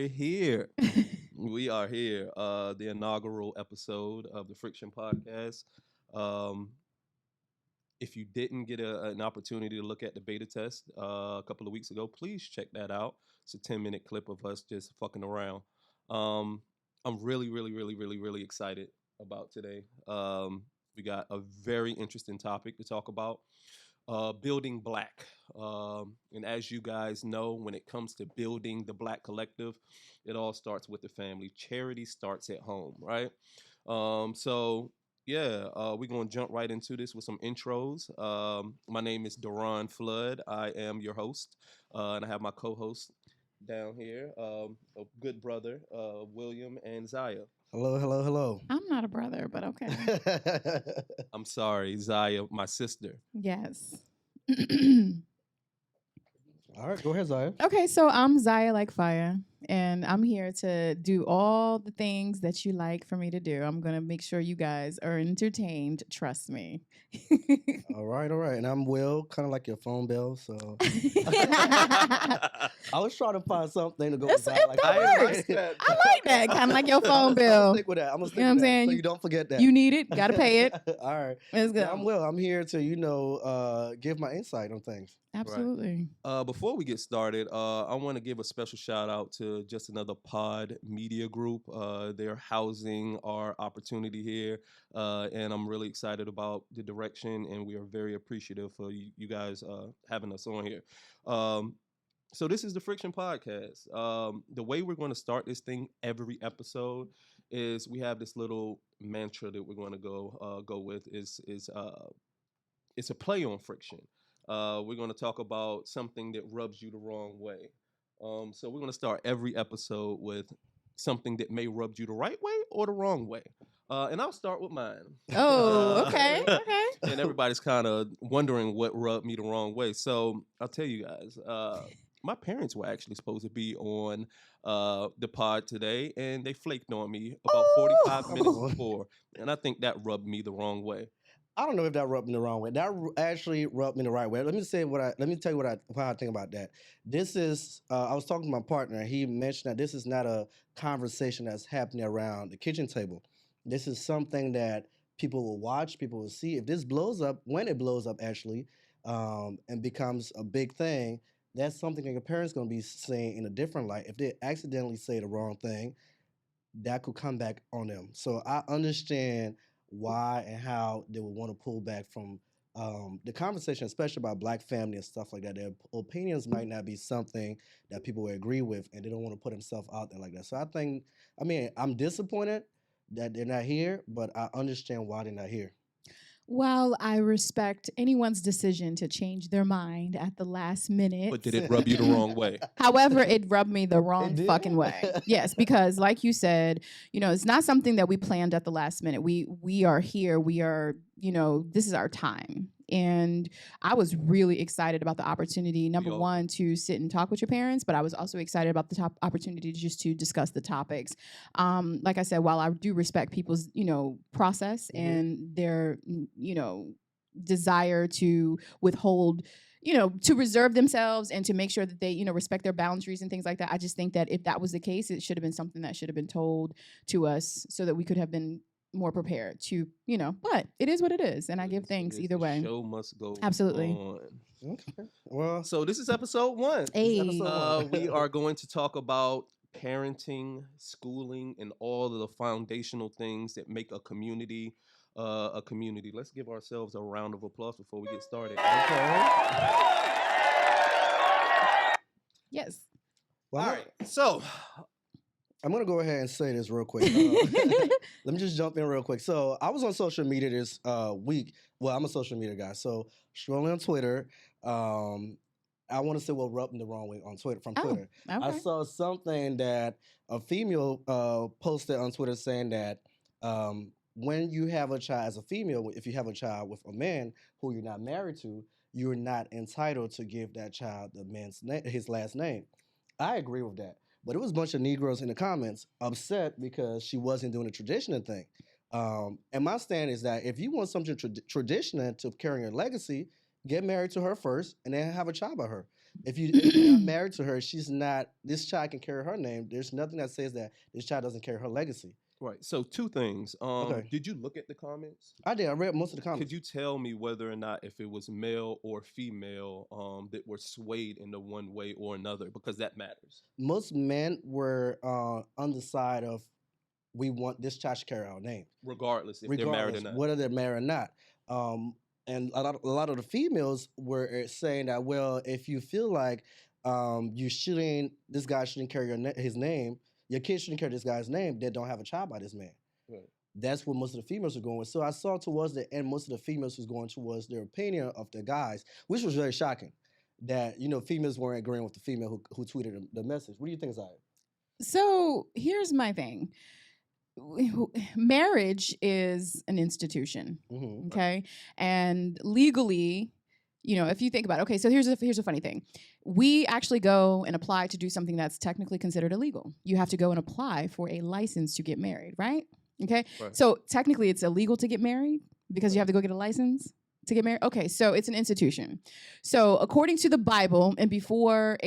we're here. We are here. The inaugural episode of the Friction Podcast. Um, if you didn't get an opportunity to look at the beta test a couple of weeks ago, please check that out. It's a 10-minute clip of us just fucking around. Um, I'm really excited about today. We got a very interesting topic to talk about. Building Black. And as you guys know, when it comes to building the Black collective, it all starts with the family. Charity starts at home, right? We're going to jump right into this with some intros. My name is Duron Flood. I am your host, and I have my co host down here, a good brother, William and Zaya. Hello, hello, hello. I'm not a brother, but okay. I'm sorry, Zaya, my sister. Yes. All right, go ahead, Zaya. Okay, so I'm Zaya Like Fire, and I'm here to do all the things that you like for me to do. I'm going to make sure you guys are entertained. Trust me. All right. And I'm Will, kind of like your phone bill. So I I was trying to find something to go It's- with it- Like, that works. like that. Kind of like your phone I'm bill. gonna stick with that. I'm gonna stick You know what I'm with that, saying? so you don't forget that. You need it. Got to pay it. All right. Let's go. Yeah, I'm Will. I'm here to, give my insight on things. Absolutely. Before we get started, I want to give a special shout out to Just Another Pod Media Group. They're housing our opportunity here, and I'm really excited about the direction, and we are very appreciative for you guys having us on here. So this is the Friction Podcast. The way we're going to start this thing every episode is we have this little mantra that we're going to go with. It's a play on friction. We're going to talk about something that rubs you the wrong way. So we're going to start every episode with something that may rub you the right way or the wrong way. And I'll start with mine. Oh, okay. Okay. And everybody's kind of wondering what rubbed me the wrong way. So I'll tell you guys. My parents were actually supposed to be on the pod today, and they flaked on me about 45 minutes before. And I think that rubbed me the wrong way. I don't know if that rubbed me the wrong way. That actually rubbed me the right way. Let me tell you how I think about that. This is I was talking to my partner. He mentioned that this is not a conversation that's happening around the kitchen table. This is something that people will watch, people will see. If this blows up, when it blows up actually, and becomes a big thing, that's something that your parents going to be saying in a different light. If they accidentally say the wrong thing, that could come back on them. So I understand why and how they would want to pull back from the conversation, especially about Black family and stuff like that. Their opinions might not be something that people would agree with, and they don't want to put themselves out there like that. So I'm disappointed that they're not here, but I understand why they're not here. While I respect anyone's decision to change their mind at the last minute. But did it rub you the wrong way? However, it rubbed me the It wrong did? fucking way. Yes, because like you said, it's not something that we planned at the last minute. We are here. We are, this is our time. And I was really excited about the opportunity, number one, to sit and talk with your parents, but I was also excited about the opportunity just to discuss the topics. Like I said, while I do respect people's, process and their, desire to withhold, to reserve themselves and to make sure that they, respect their boundaries and things like that. I just think that if that was the case, it should have been something that should have been told to us so that we could have been more prepared to, but it is what it is. And I give thanks either way. The show must go Absolutely. on. Okay. Well, So this is episode 1. Hey. We are going to talk about parenting, schooling, and all of the foundational things that make a community a community. Let's give ourselves a round of applause before we get started. Yes. well, All right. So I'm gonna go ahead and say this real quick. Let me just jump in real quick. So I was on social media this week. Well, I'm a social media guy. So scrolling on Twitter, I want to say what rubbed me the wrong way on Twitter from Twitter. Okay. I saw something that a female posted on Twitter saying that when you have a child as a female, if you have a child with a man who you're not married to, you're not entitled to give that child his last name. I agree with that. But it was a bunch of Negroes in the comments upset because she wasn't doing the traditional thing. And my stand is that if you want something traditional to carry your legacy, get married to her first and then have a child by her. if you're not married to her, she's not. This child can carry her name. There's nothing that says that this child doesn't carry her legacy. Right. So two things. Okay. Did you look at the comments? I did. I read most of the comments. Could you tell me whether or not if it was male or female that were swayed into one way or another? Because that matters. Most men were on the side of we want this child to carry our name, Regardless if they're married or not. whether they're married or not. And a lot of the females were saying that, well, if you feel like this guy shouldn't carry his name, your kid shouldn't carry this guy's name, then don't have a child by this man. Right. That's what most of the females are going with. So I saw towards the end, most of the females was going towards their opinion of the guys, which was very shocking. That females weren't agreeing with the female who tweeted the message. What do you think, Zaya? So here's my thing. Marriage is an institution, okay? And legally, if you think about it, okay, so here's a funny thing. We actually go and apply to do something that's technically considered illegal. You have to go and apply for a license to get married, right? Okay? Right. So technically it's illegal to get married because you have to go get a license to get married. Okay, so it's an institution. So according to the Bible, and before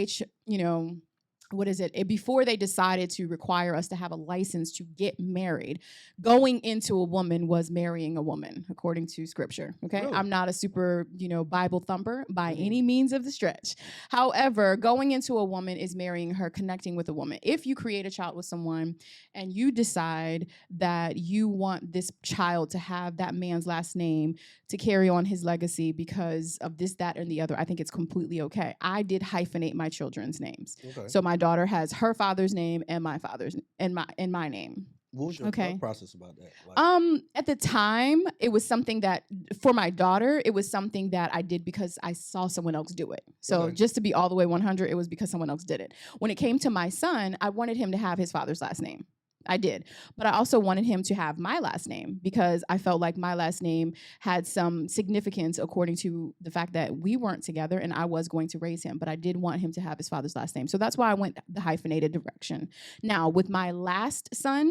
before they decided to require us to have a license to get married, going into a woman was marrying a woman, according to scripture. Okay. Really? I'm not a super, Bible thumper by any means of the stretch. However, going into a woman is marrying her, connecting with a woman. If you create a child with someone and you decide that you want this child to have that man's last name to carry on his legacy because of this, that, and the other, I think it's completely okay. I did hyphenate my children's names. Okay. So my daughter has her father's name and my father's and my name. What was your thought process about that? At the time, it was something that for my daughter, it was something that I did because I saw someone else do it. So just to be all the way 100, it was because someone else did it. When it came to my son, I wanted him to have his father's last name. I did. But I also wanted him to have my last name because I felt like my last name had some significance according to the fact that we weren't together and I was going to raise him. But I did want him to have his father's last name. So that's why I went the hyphenated direction. Now, with my last son,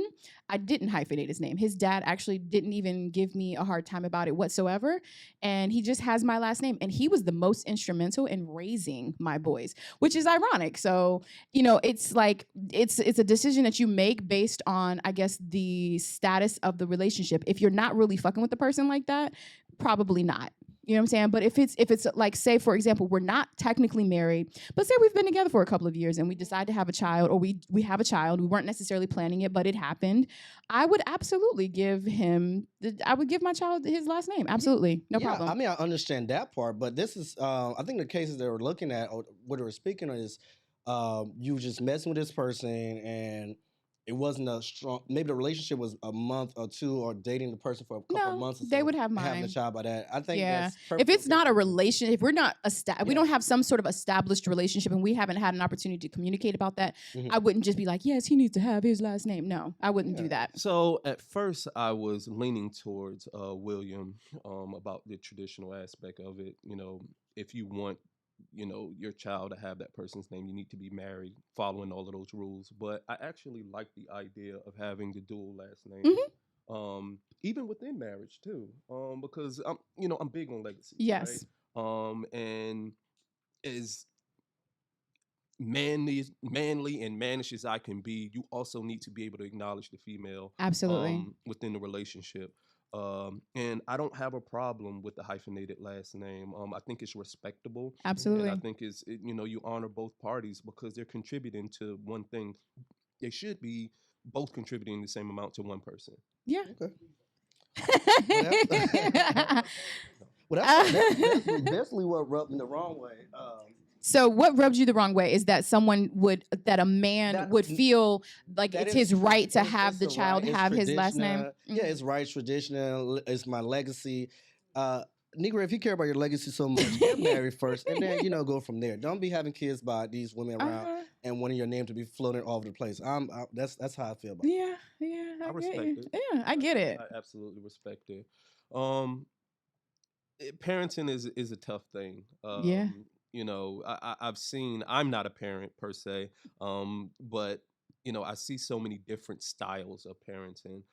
I didn't hyphenate his name. His dad actually didn't even give me a hard time about it whatsoever. And he just has my last name. And he was the most instrumental in raising my boys, which is ironic. So, it's like, it's a decision that you make based on, I guess, the status of the relationship. If you're not really fucking with the person like that, probably not. You know what I'm saying? But if it's like, say, for example, we're not technically married, but say we've been together for a couple of years and we decide to have a child, or we have a child, we weren't necessarily planning it, but it happened, I would absolutely give my child his last name. Absolutely. No problem. I mean, I understand that part, but this is, I think the cases they were looking at, or what they were speaking on is, you just messing with this person and it wasn't a strong, maybe the relationship was a month or two, or dating the person for a couple of months or so, they would have mine. Having a child by that. I think if it's not a relation, if we're not we don't have some sort of established relationship and we haven't had an opportunity to communicate about that, I wouldn't just be like, yes, he needs to have his last name. No, I wouldn't do that. So at first I was leaning towards William about the traditional aspect of it. If you want your child to have that person's name, you need to be married, following all of those rules. But I actually like the idea of having the dual last name, even within marriage too, because I'm big on legacy. Yes. Right? And as manly and mannish as I can be, you also need to be able to acknowledge the female absolutely within the relationship. And I don't have a problem with the hyphenated last name. I think it's respectable. Absolutely. And I think you honor both parties because they're contributing to one thing. They should be both contributing the same amount to one person. Yeah. Okay. Well, that's basically what rubbed me the wrong way. So what rubbed you the wrong way is that a man would feel like it's his right to have the child have his last name. Yeah, it's right, traditional. It's my legacy. Negro, if you care about your legacy so much, get married first, and then go from there. Don't be having kids by these women around and wanting your name to be floating all over the place. That's how I feel about it. Yeah, I respect it. Yeah, I get it. I absolutely respect it. Parenting is a tough thing. I've seen. I'm not a parent per se, but I see so many different styles of parenting.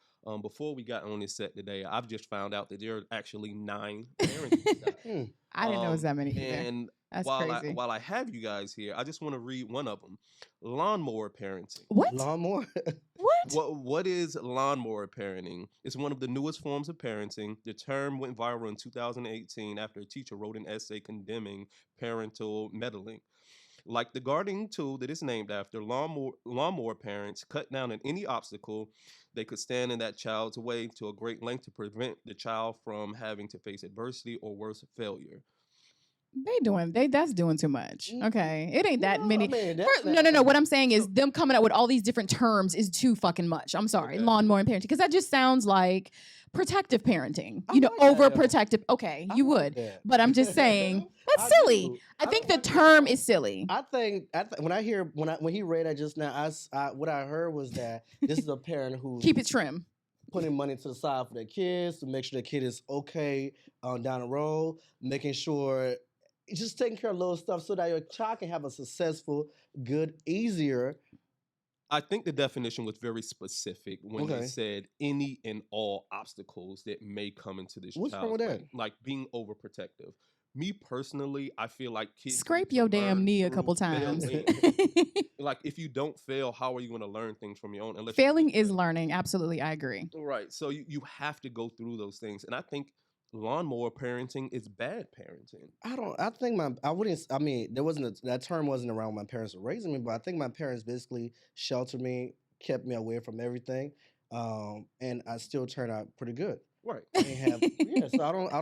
Before we got on this set today, I've just found out that there are actually 9 parenting styles. Hmm. I didn't know it was that many either. And That's while crazy. I have you guys here, I just want to read one of them: lawnmower parenting. What? Lawnmower. What? What is lawnmower parenting? It's one of the newest forms of parenting. The term went viral in 2018 after a teacher wrote an essay condemning parental meddling. Like the gardening tool that it's named after, lawnmower parents cut down on any obstacle they could stand in that child's way to a great length to prevent the child from having to face adversity or worse, failure. That's doing too much. Mm. Okay. It ain't that No, many. I mean, that's No. not- What I'm saying is them coming up with all these different terms is too fucking much. I'm sorry. Okay. Lawnmower and parenting. Because that just sounds like protective parenting. I You know, like that, though. overprotective. Okay, I you like would. that. But I'm just saying, that's I silly. do. I think the don't like term that. is silly. I think when he read that just now, what I heard was that this is a parent who's Keep it trim. putting money to the side for their kids to make sure their kid is okay down the road, making sure just taking care of little stuff so that your child can have a successful, good, easier. I think the definition was very specific when Okay. they said any and all obstacles that may come into this What's wrong child's with way, that? like being overprotective. Me personally, I feel like kids Scrape need to your damn learn knee a through couple times. failing. Like if you don't fail, how are you going to learn things from your own? Unless you Failing fail. is learning. Absolutely. I agree. Right. So you have to go through those things, and I think lawnmower parenting is bad parenting. I mean, that term wasn't around when my parents were raising me, but I think my parents basically sheltered me, kept me away from everything. And I still turned out pretty good. Right. And so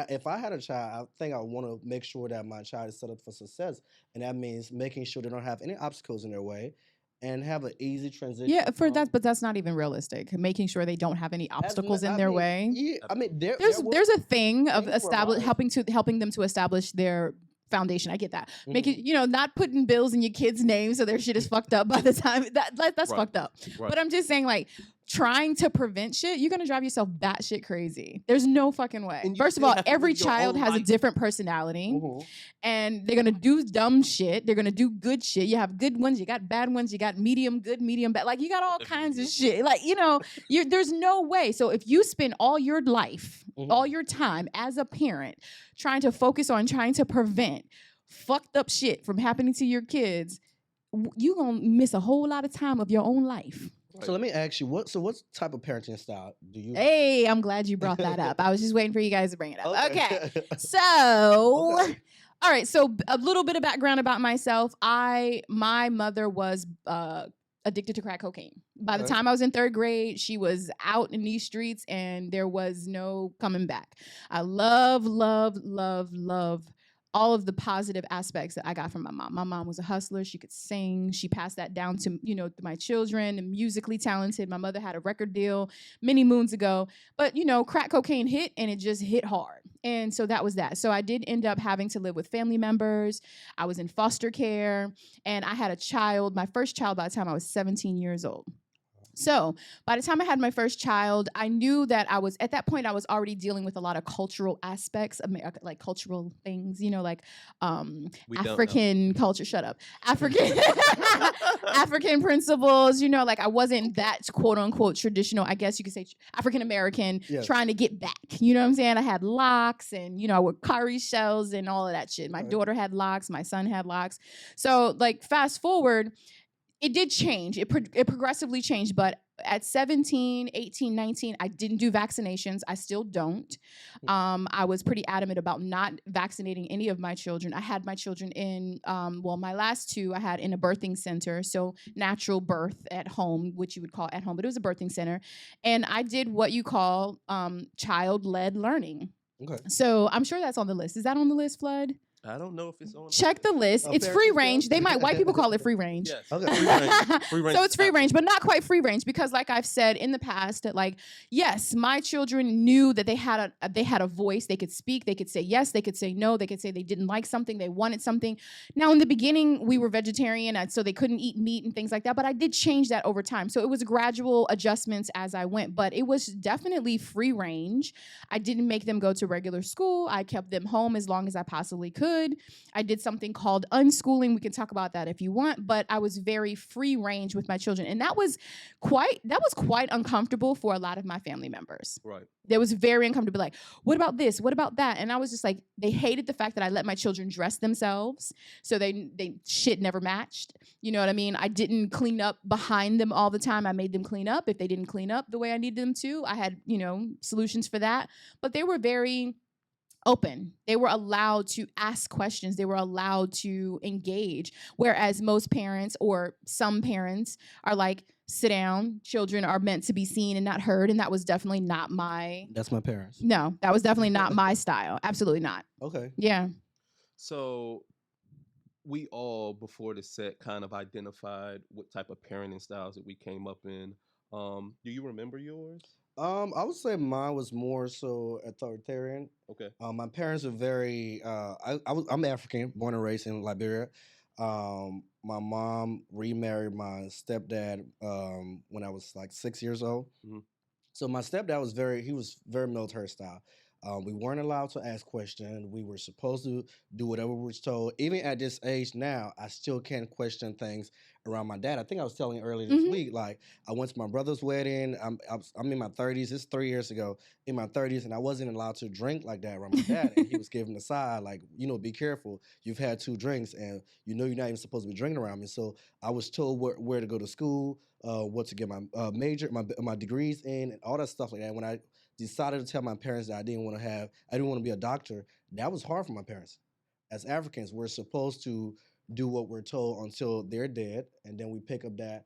if I had a child, I think I want to make sure that my child is set up for success. And that means making sure they don't have any obstacles in their way and have an easy transition. Yeah, from- but that's not even realistic. Making sure they don't have any obstacles in their way. Yeah, I mean, There's a thing of things were right. helping them to establish their foundation. I get that. Mm-hmm. Making not putting bills in your kids' names so their shit is fucked up by the time that's Right. fucked up. Right. But I'm just saying, like, trying to prevent shit, you're gonna drive yourself batshit crazy. There's no fucking way. And you First of still all, have to every live your child own has a life. different personality, Mhm. and they're gonna do dumb shit. They're gonna do good shit. You have good ones, you got bad ones, you got medium good, medium bad. Like you got all kinds of shit. Like there's no way. So if you spend all your life, Mhm. all your time as a parent, trying to focus on trying to prevent fucked up shit from happening to your kids, you gonna miss a whole lot of time of your own life. So let me ask you, what type of parenting style do you? Hey, I'm glad you brought that up. I was just waiting for you guys to bring it up. Okay. So, Okay. all right. So a little bit of background about myself. My mother was addicted to crack cocaine. By the Okay. time I was in 3rd grade, she was out in these streets and there was no coming back. I love all of the positive aspects that I got from my mom. My mom was a hustler. She could sing. She passed that down to, my children, and musically talented. My mother had a record deal many moons ago. But, crack cocaine hit and it just hit hard. And so that was that. So I did end up having to live with family members. I was in foster care and I had a child, my first child, by the time I was 17 years old. So by the time I had my first child, I knew that at that point, I was already dealing with a lot of cultural aspects, like cultural things, like We don't know. African culture. Shut up. African principles, like I wasn't that quote unquote traditional, I guess you could say African American, Yes. trying to get back. You know what I'm saying? I had locks and, I wore cowrie shells and all of that shit. My Right. daughter had locks. My son had locks. So like fast forward, it did change. It progressively changed. But at 17, 18, 19, I didn't do vaccinations. I still don't. I was pretty adamant about not vaccinating any of my children. I had my children in, my last 2 I had in a birthing center. So natural birth at home, which you would call at home, but it was a birthing center. And I did what you call child-led learning. Okay. So I'm sure that's on the list. Is that on the list, Flood? I don't know if it's on. Check the list. It's free range. White people call it free range. Yes. Okay. Free range. Free range So is it's free not- range, but not quite free range because, like I've said in the past, that yes, my children knew that they had a voice. They could speak. They could say yes. They could say no. They could say they didn't like something. They wanted something. Now, in the beginning, we were vegetarian, so they couldn't eat meat and things like that. But I did change that over time. So it was gradual adjustments as I went. But it was definitely free range. I didn't make them go to regular school. I kept them home as long as I possibly could. could. I did something called unschooling. We can talk about that if you want, but I was very free range with my children. And that was quite uncomfortable for a lot of my family members. Right. That was very uncomfortable. Like, what about this? What about that? And I was just like, they hated the fact that I let my children dress themselves. So they shit never matched. You know what I mean? I didn't clean up behind them all the time. I made them clean up. If they didn't clean up the way I needed them to, I had, solutions for that. But they were very open. They were allowed to ask questions. They were allowed to engage. Whereas most parents or some parents are like, sit down. Children are meant to be seen and not heard. And that was definitely not my. That's my parents. No, that was definitely not my style. Absolutely not. Okay. Yeah. So we all, before the set, kind of identified what type of parenting styles that we came up in. Do you remember yours? I would say mine was more so authoritarian. Okay. My parents are very. I'm African, born and raised in Liberia. My mom remarried my stepdad when I was like 6 years old. Mhm. So my stepdad was very military style. We weren't allowed to ask questions. We were supposed to do whatever we were told. Even at this age now, I still can't question things around my dad. I think I was telling you earlier this Mhm. week, like I went to my brother's wedding. I'm in my 30s. It's 3 years ago. In my 30s, and I wasn't allowed to drink like that around my dad. And he was giving the side, like, be careful. You've had 2 drinks, and you're not even supposed to be drinking around me. So I was told where to go to school, what to get my major, my degrees in, and all that stuff like that. When I decided to tell my parents that I didn't want to be a doctor, that was hard for my parents. As Africans, we're supposed to do what we're told until they're dead, and then we pick up that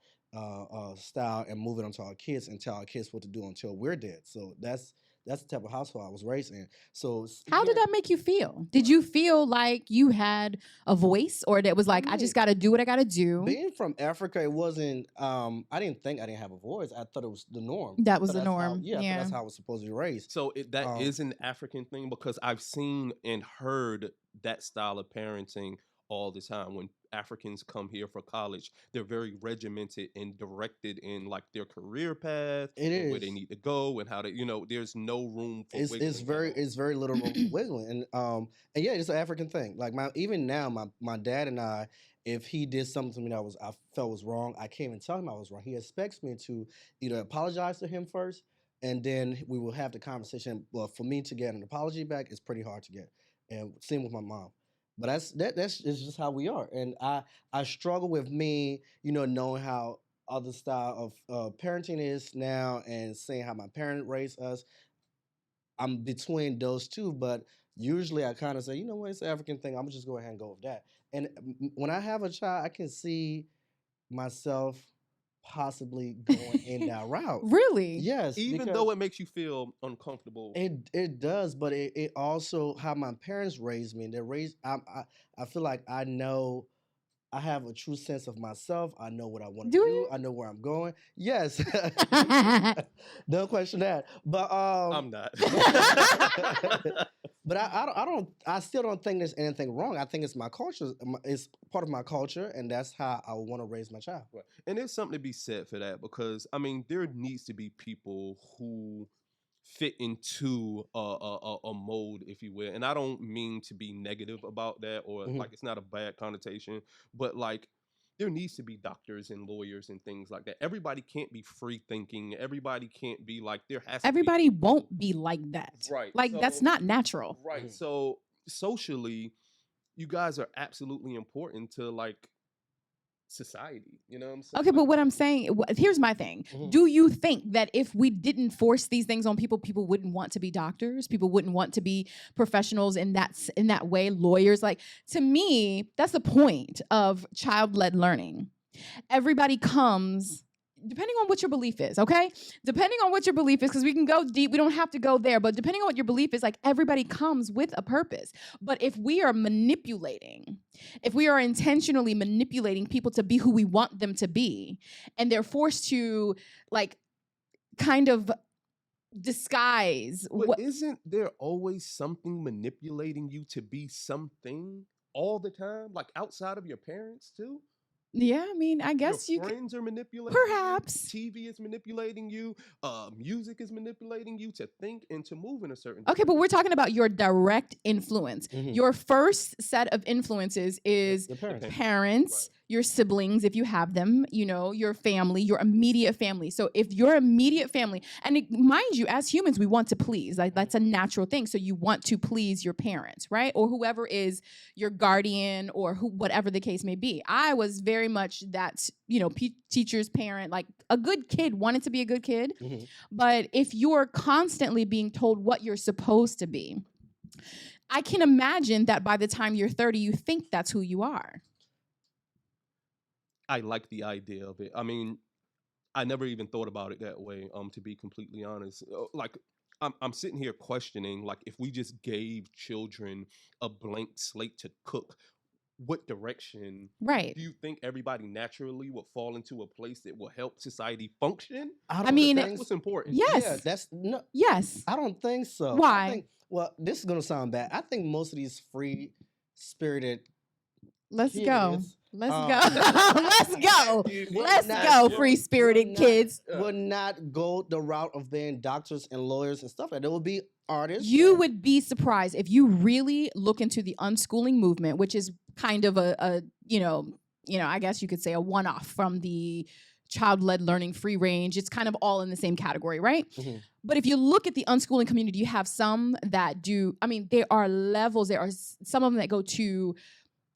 style and move it onto our kids and tell our kids what to do until we're dead. So that's the type of household I was raised in. So How did that make you feel? Did you feel like you had a voice, or that was like, I just got to do what I got to do? Being from Africa, it wasn't. I didn't think I didn't have a voice. I thought it was the norm. That was So the that's how- norm. yeah, I thought Yeah. that's how I was supposed to be raised. So that is Um, an African thing, because I've seen and heard that style of parenting all the time. When Africans come here for college, they're very regimented and directed in like their career path, It and where they is. need to go, and how to, there's no room for It's wiggling at all. very little room for wiggling, and yeah, it's an African thing. Like even now, my dad and I, if he did something to me that I felt was wrong, I can't even tell him I was wrong. He expects me to either apologize to him first, and then we will have the conversation. Well, for me to get an apology back, it's pretty hard to get, and same with my mom. But that's just how we are, and I struggle with me, knowing how other style of parenting is now, and seeing how my parents raised us. I'm between those two, but usually I kind of say, you know what, it's an African thing. I'm gonna just go ahead and go with that. And when I have a child, I can see myself possibly going in that route. Really? Yes, Even because though it makes you feel uncomfortable. it does, but it also how my parents raised me. They raised. I feel like I know. I have a true sense of myself. I know what I want to Do do. you? I know where I'm going. Yes, don't question that. But I'm not. But I still don't think there's anything wrong. I think it's my culture. It's part of my culture, and that's how I want to raise my child. Right. And there's something to be said for that, because there needs to be people who fit into a mold, if you will. And I don't mean to be negative about that, or Mhm. like it's not a bad connotation, but like there needs to be doctors and lawyers and things like that. Everybody can't be free thinking. Everybody can't be like, there has to be Everybody won't be like that. Right. Like, that's So- not natural. right. Mhm. So socially, you guys are absolutely important to like society. You know what I'm saying? Okay, but what I'm saying, here's my thing. Mhm. Do you think that if we didn't force these things on people, people wouldn't want to be doctors? People wouldn't want to be professionals in that way, lawyers? Like, to me, that's the point of child-led learning. Everybody comes, depending on what your belief is, okay? Depending on what your belief is, because we can go deep, we don't have to go there, but depending on what your belief is, like, everybody comes with a purpose. But if we are intentionally manipulating people to be who we want them to be, and they're forced to, like, kind of disguise But what. isn't there always something manipulating you to be something all the time, like outside of your parents too? Yeah, I mean, I guess Your you could. friends are manipulating Perhaps. you. TV is manipulating you. Music is manipulating you to think and to move in a certain Okay, but direction. we're talking about your direct influence. Mhm. Your first set of influences is The parents. Okay. parents, Right. your siblings, if you have them, your family, your immediate family. So if your immediate family, and mind you, as humans, we want to please. Like that's a natural thing. So you want to please your parents, right? Or whoever is your guardian or whatever the case may be. I was very much that, teacher's parent, like a good kid, wanted to be a good kid. Mhm. But if you're constantly being told what you're supposed to be, I can imagine that by the time you're 30, you think that's who you are. I like the idea of it. I mean, I never even thought about it that way. To be completely honest, like I'm sitting here questioning, like, if we just gave children a blank slate to cook, what direction Right. do you think everybody naturally will fall into a place that will help society function? I I don't mean, That's think what's important. Yes. Yeah, that's no. Yes. I don't think so. Why? I think, well, this is gonna sound bad. I think most of these free spirited Let's go. kids Let's um, go. Let's go. would Let's not- go, would- free spirited would not- kids. would not go the route of being doctors and lawyers and stuff like that. There would be artists. You and- would be surprised if you really look into the unschooling movement, which is kind of a I guess you could say a one-off from the child-led learning free range. It's kind of all in the same category, right? Mhm. But if you look at the unschooling community, you have some that do, I mean, there are levels, there are some of them that go to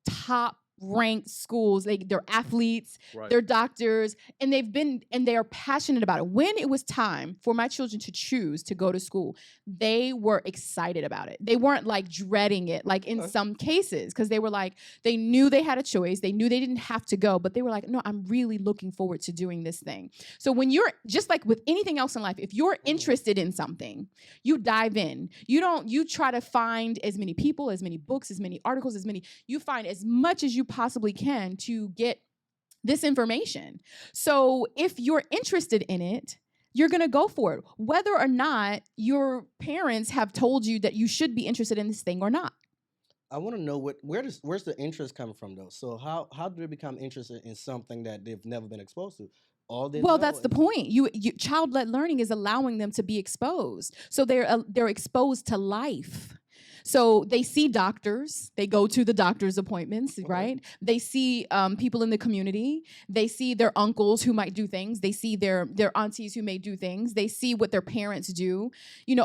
top ranked schools. They're athletes, Right. they're doctors, and they are passionate about it. When it was time for my children to choose to go to school, they were excited about it. They weren't like dreading it, like in Okay. some cases, because they were like, they knew they had a choice. They knew they didn't have to go, but they were like, no, I'm really looking forward to doing this thing. So when you're, just like with anything else in life, if you're interested in something, you dive in. You try to find as many people, as many books, as many articles, you find as much as you possibly can to get this information. So if you're interested in it, you're going to go for it, whether or not your parents have told you that you should be interested in this thing or not. I want to know where's the interest coming from though. So how do they become interested in something that they've never been exposed to? All they Well, know that's the is- point. You child-led learning is allowing them to be exposed. So they're exposed to life. So they see doctors, they go to the doctor's appointments, right? They see people in the community. They see their uncles who might do things. They see their aunties who may do things. They see what their parents do.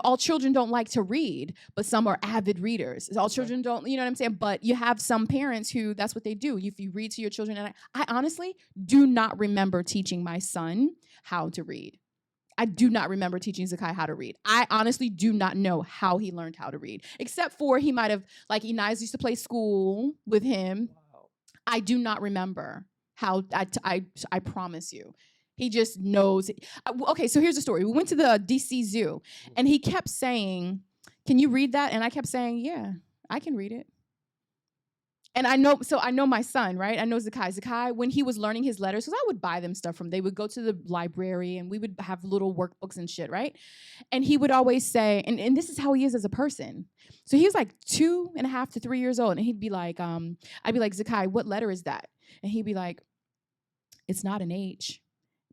All children don't like to read, but some are avid readers. All children don't, you know what I'm saying? But you have some parents who that's what they do. If you read to your children, and I honestly do not remember teaching my son how to read. I do not remember teaching Zakai how to read. I honestly do not know how he learned how to read, except for he might have, like Inez used to play school with him. Wow. I do not remember how, I promise you. He just knows. Okay, so here's the story. We went to the DC Zoo, and he kept saying, can you read that? And I kept saying, yeah, I can read it. And I know my son, right? I know Zakai. Zakai, when he was learning his letters, because I would buy them stuff from, they would go to the library and we would have little workbooks and shit, right? And he would always say, and this is how he is as a person. So he was like 2.5 to 3 years old. And he'd be like, I'd be like, Zakai, what letter is that? And he'd be like, it's not an H,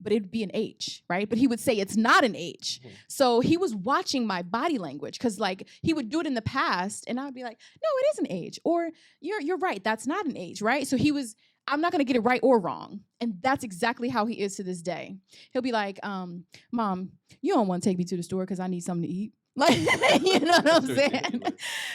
but it'd be an H, right? But he would say it's not an H. Mhm. So he was watching my body language because like he would do it in the past and I'd be like, no, it is an H. Or you're right, that's not an H, right? So I'm not gonna get it right or wrong. And that's exactly how he is to this day. He'll be like, Mom, you don't want to take me to the store because I need something to eat. Like, you know what I'm saying?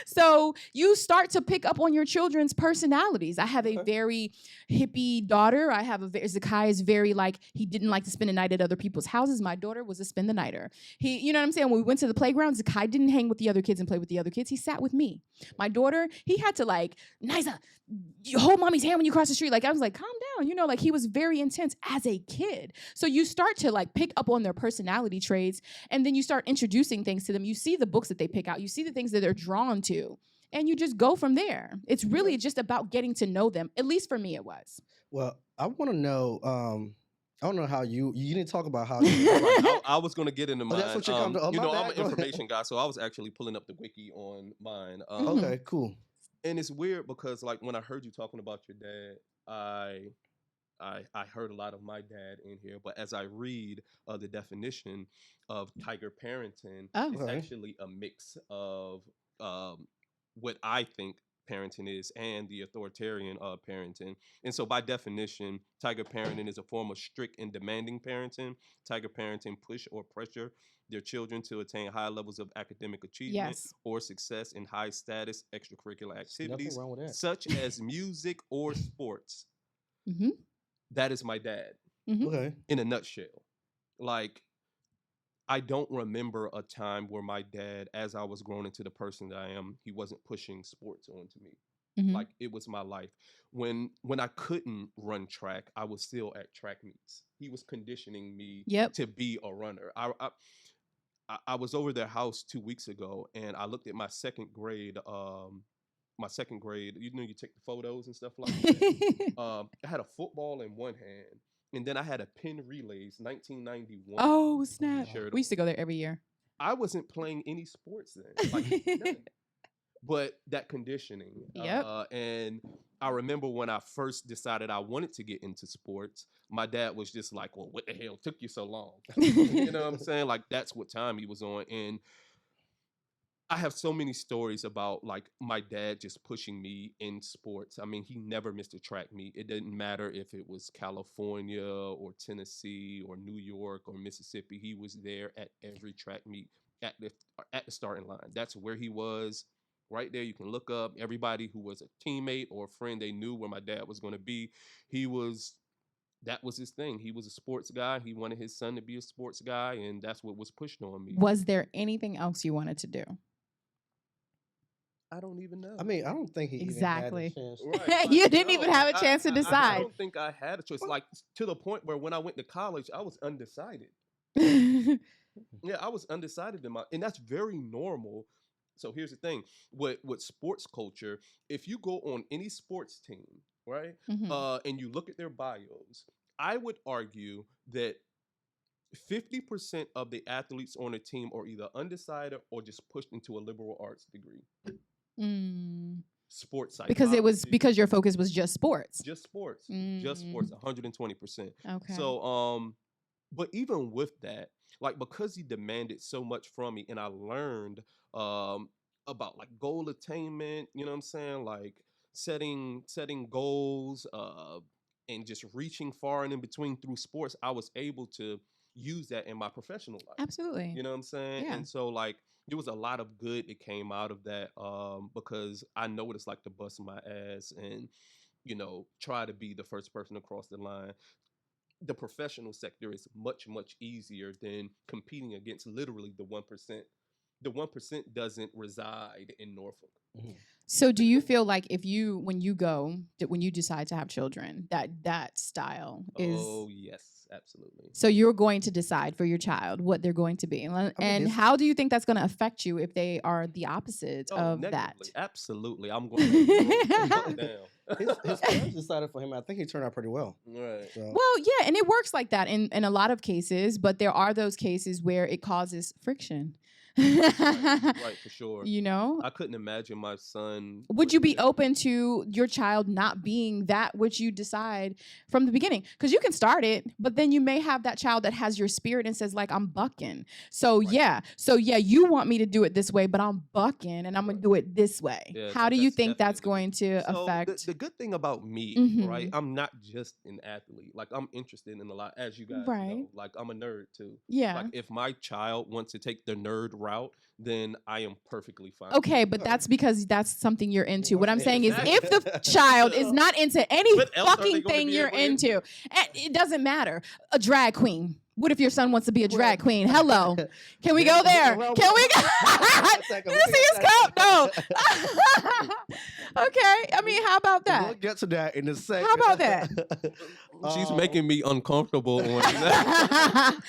So you start to pick up on your children's personalities. I have a very hippie daughter. Zakai is very like, he didn't like to spend the night at other people's houses. My daughter was a spend the nighter. You know what I'm saying? When we went to the playground, Zakai didn't hang with the other kids and play with the other kids. He sat with me. My daughter, he had to like, Niza, you hold mommy's hand when you cross the street. Like, I was like, calm down. Like he was very intense as a kid. So you start to like pick up on their personality traits and then you start introducing things to them. You see the books that they pick out. You see the things that they're drawn to. And you just go from there. It's really just about getting to know them. At least for me, it was. Well, I want to know. I don't know how you didn't talk about how. Right, I was going to get into mine. that's what you're coming to- oh, my I'm bad. an Go ahead. information guy, so I was actually pulling up the wiki on mine. Okay, cool. And it's weird because like when I heard you talking about your dad, I I heard a lot of my dad in here, but as I read the definition of tiger parenting, Oh. it's Okay. actually a mix of what I think parenting is and the authoritarian parenting. And so, by definition, tiger parenting is a form of strict and demanding parenting. Tiger parenting push or pressure their children to attain high levels of academic achievement Yes. or success in high status extracurricular Nothing activities wrong with that. such as music or sports. Mm-hmm. That is my dad Okay. in a nutshell. Like, I don't remember a time where my dad, as I was growing into the person that I am, he wasn't pushing sports onto me. Mhm. Like, it was my life. When I couldn't run track, I was still at track meets. He was conditioning me Yep. to be a runner. I was over their house 2 weeks ago, and I looked at my second grade. My second grade, you know, you take the photos and stuff like that. I had a football in one hand, and then I had a Penn Relays 1991 Oh snap! T-shirt We used on. to go there every year. I wasn't playing any sports then, like none. But that conditioning. Yep. And I remember when I first decided I wanted to get into sports, my dad was just like, well, what the hell took you so long? You know what I'm saying? Like, that's what time he was on. And I have so many stories about like my dad just pushing me in sports. I mean, he never missed a track meet. It didn't matter if it was California or Tennessee or New York or Mississippi. He was there at every track meet at the starting line. That's where he was. Right there, you can look up everybody who was a teammate or a friend. They knew where my dad was going to be. That was his thing. He was a sports guy. He wanted his son to be a sports guy, and that's what was pushed on me. Was there anything else you wanted to do? I don't even know. I mean, I don't think he Exactly. even had a chance. Right, You like, didn't even no, have a chance to I decide. don't think I had a choice. Like, to the point where when I went to college, I was undecided. Yeah, I was undecided and that's very normal. So here's the thing with sports culture: if you go on any sports team, right, Mhm. and you look at their bios, I would argue that 50% of the athletes on a team are either undecided or just pushed into a liberal arts degree. Mm. Sports psychology. Because it was because your focus was just sports. just sports, Mm. just sports, 120%. Okay. So, but even with that, like, because he demanded so much from me, and I learned about like goal attainment, you know what I'm saying, like setting goals, and just reaching far and in between through sports, I was able to use that in my professional life. Absolutely. You know what I'm saying? Yeah. And so, like, there was a lot of good that came out of that, because I know what it's like to bust my ass and, you know, try to be the first person across the line. The professional sector is much, much easier than competing against literally the 1%. The 1% doesn't reside in Norfolk. So do you feel like when you decide to have children, that style is Oh, yes, absolutely. so you're going to decide for your child what they're going to be. And how do you think that's going to affect you if they are the opposite of that? Negatively. Absolutely. I'm going to shut down. His parents decided for him. I think he turned out pretty well. Right. So. Well, yeah, and it works like that in a lot of cases, but there are those cases where it causes friction. Right, for sure. You know? I couldn't imagine my son. Would you be pushing- open to your child not being that which you decide from the beginning? Because you can start it, but then you may have that child that has your spirit and says, like, I'm bucking. So Right. yeah, you want me to do it this way, but I'm bucking and I'm gonna do it this way. Yeah, How do you that's think that's definitely- going to So affect? the good thing about me, Mhm. right? I'm not just an athlete. Like, I'm interested in a lot, as you guys Right. know. Like, I'm a nerd too. Yeah. Like, if my child wants to take the nerd route, then I am perfectly fine. Okay, but Alright. that's because that's something you're into. What I'm Yeah, saying is, exactly. if the child is not into any What else are they fucking gonna thing be you're able to into, it doesn't matter. A drag queen. What if your son wants to be a drag queen? Hello. Can we go there? Well, Can we go? second, You we'll see his get cup? No. that. Okay. I mean, how about We'll that? get to that in a second. How about that? She's making me uncomfortable on that.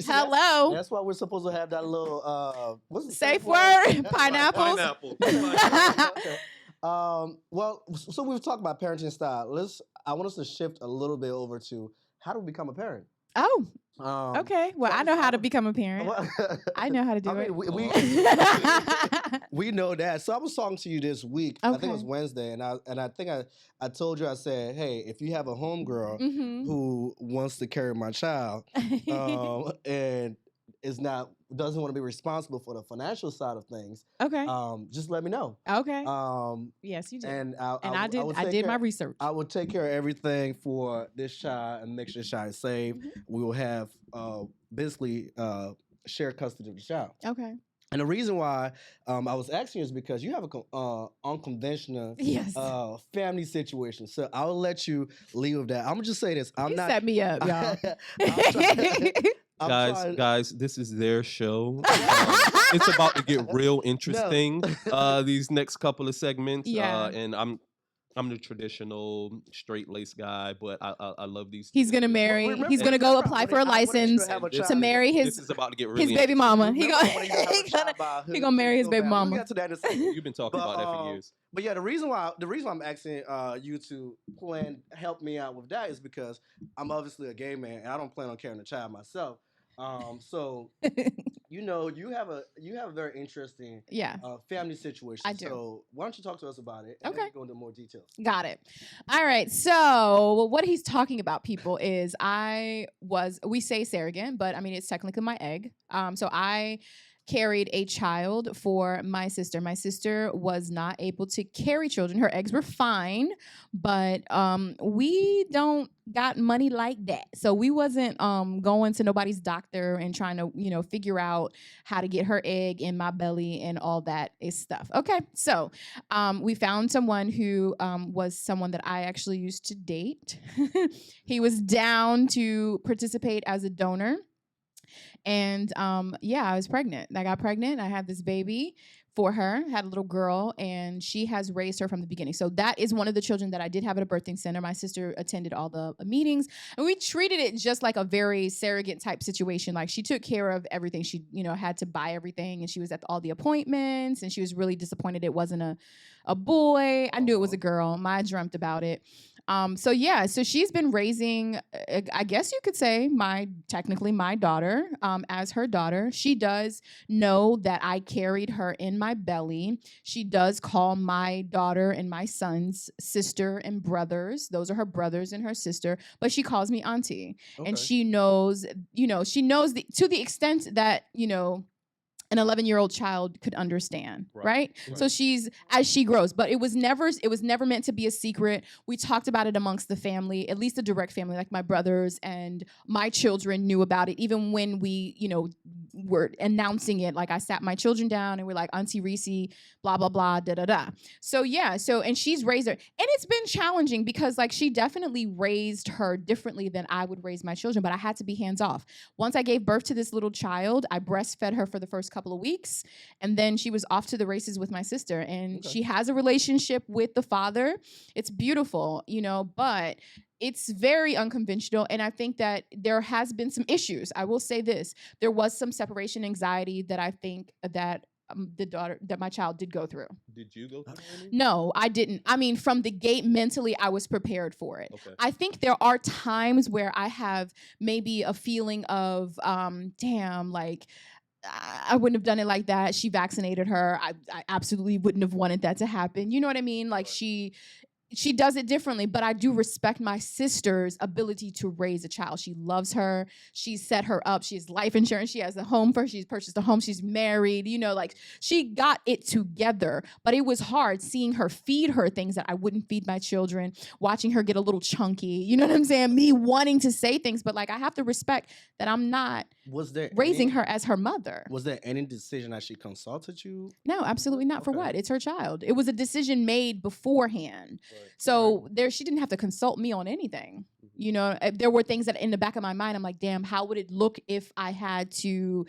Hello. That's why we're supposed to have that little what's the Safe word. Pineapples. Pineapple. Well, so we've talked about parenting style. I want us to shift a little bit over to how do we become a parent? Oh, Okay. Well, I know how to become a parent. Well, I know how to do I it. mean, we know that. So I was talking to you this week. I think it was Okay. Wednesday, and I think I told you, I said, hey, if you have a homegirl Mm-hmm. who wants to carry my child, and doesn't want to be responsible for the financial side of things, Okay. just let me know. Okay. Yes, you did. And I did. would I take did my care- research. I will take care of everything for this child and make sure this child is safe. Mhm. We will have basically shared custody of the child. Okay. And the reason why I was asking you is because you have a unconventional Yes. family situation. So I'll let you leave with that. I'm gonna just say this. I'm You not. set me up, y'all. Guys, this is their show. It's about to get real interesting these next couple of segments. Yeah. And I'm the traditional straight-laced guy, but I love these. He's gonna marry. remember- He's gonna go remember apply when for a I wanted you to license have a This to child. marry This his is about to get really his baby mama. He Remember gonna when you have a he child gonna by he who gonna marry his so baby bad? mama. We'll get to that in a second. You've been talking about that for years. But yeah, the reason why I'm asking you to help me out with that is because I'm obviously a gay man and I don't plan on carrying a child myself. So you have a very interesting Yeah. family situation. I do. So why don't you talk to us about it? And Okay. then go into more details. Got it. All right. So what he's talking about, people, is we say surrogate, but I mean it's technically my egg. So I carried a child for my sister. My sister was not able to carry children. Her eggs were fine, but we don't got money like that. So we wasn't going to nobody's doctor and trying to, figure out how to get her egg in my belly and all that is stuff. Okay. So we found someone who was someone that I actually used to date. He was down to participate as a donor. And I was pregnant. I got pregnant. I had this baby for her, had a little girl, and she has raised her from the beginning. So that is one of the children that I did have at a birthing center. My sister attended all the meetings, and we treated it just like a very surrogate type situation. Like she took care of everything. She, had to buy everything, and she was at all the appointments, and she was really disappointed it wasn't a boy. I knew it was a girl. I dreamt about it. So she's been raising, I guess you could say, technically my daughter, as her daughter. She does know that I carried her in my belly. She does call my daughter and my sons sister and brothers. Those are her brothers and her sister, but she calls me auntie. Okay. And she knows, to the extent that, an 11-year-old child could understand, right? So she's, as she grows, but it was never meant to be a secret. We talked about it amongst the family, at least the direct family, like my brothers and my children knew about it. Even when we, were announcing it, like I sat my children down and we're like, Auntie Reese, blah, blah, blah, da, da, da. And she's raised her. And it's been challenging because like she definitely raised her differently than I would raise my children, but I had to be hands off. Once I gave birth to this little child, I breastfed her for the first couple of weeks, and then she was off to the races with my sister, and she has a relationship with the father. It's beautiful, but it's very unconventional, and I think that there has been some issues. I will say this. There was some separation anxiety that I think that my child did go through. Did you go through any? No, I didn't. I mean, from the gate, mentally, I was prepared for it. Okay. I think there are times where I have maybe a feeling of, damn, like, I wouldn't have done it like that. She vaccinated her. I absolutely wouldn't have wanted that to happen. You know what I mean? Like she does it differently, but I do respect my sister's ability to raise a child. She loves her. She set her up. She has life insurance. She has a home for her. She's purchased a home. She's married. Like she got it together. But it was hard seeing her feed her things that I wouldn't feed my children, watching her get a little chunky. You know what I'm saying? Me wanting to say things, but like I have to respect that I'm not raising her as her mother. Was there any decision that she consulted you? No, absolutely not. For Okay. what? It's her child. It was a decision made beforehand. So she didn't have to consult me on anything. There were things that in the back of my mind, I'm like, damn, how would it look if I had to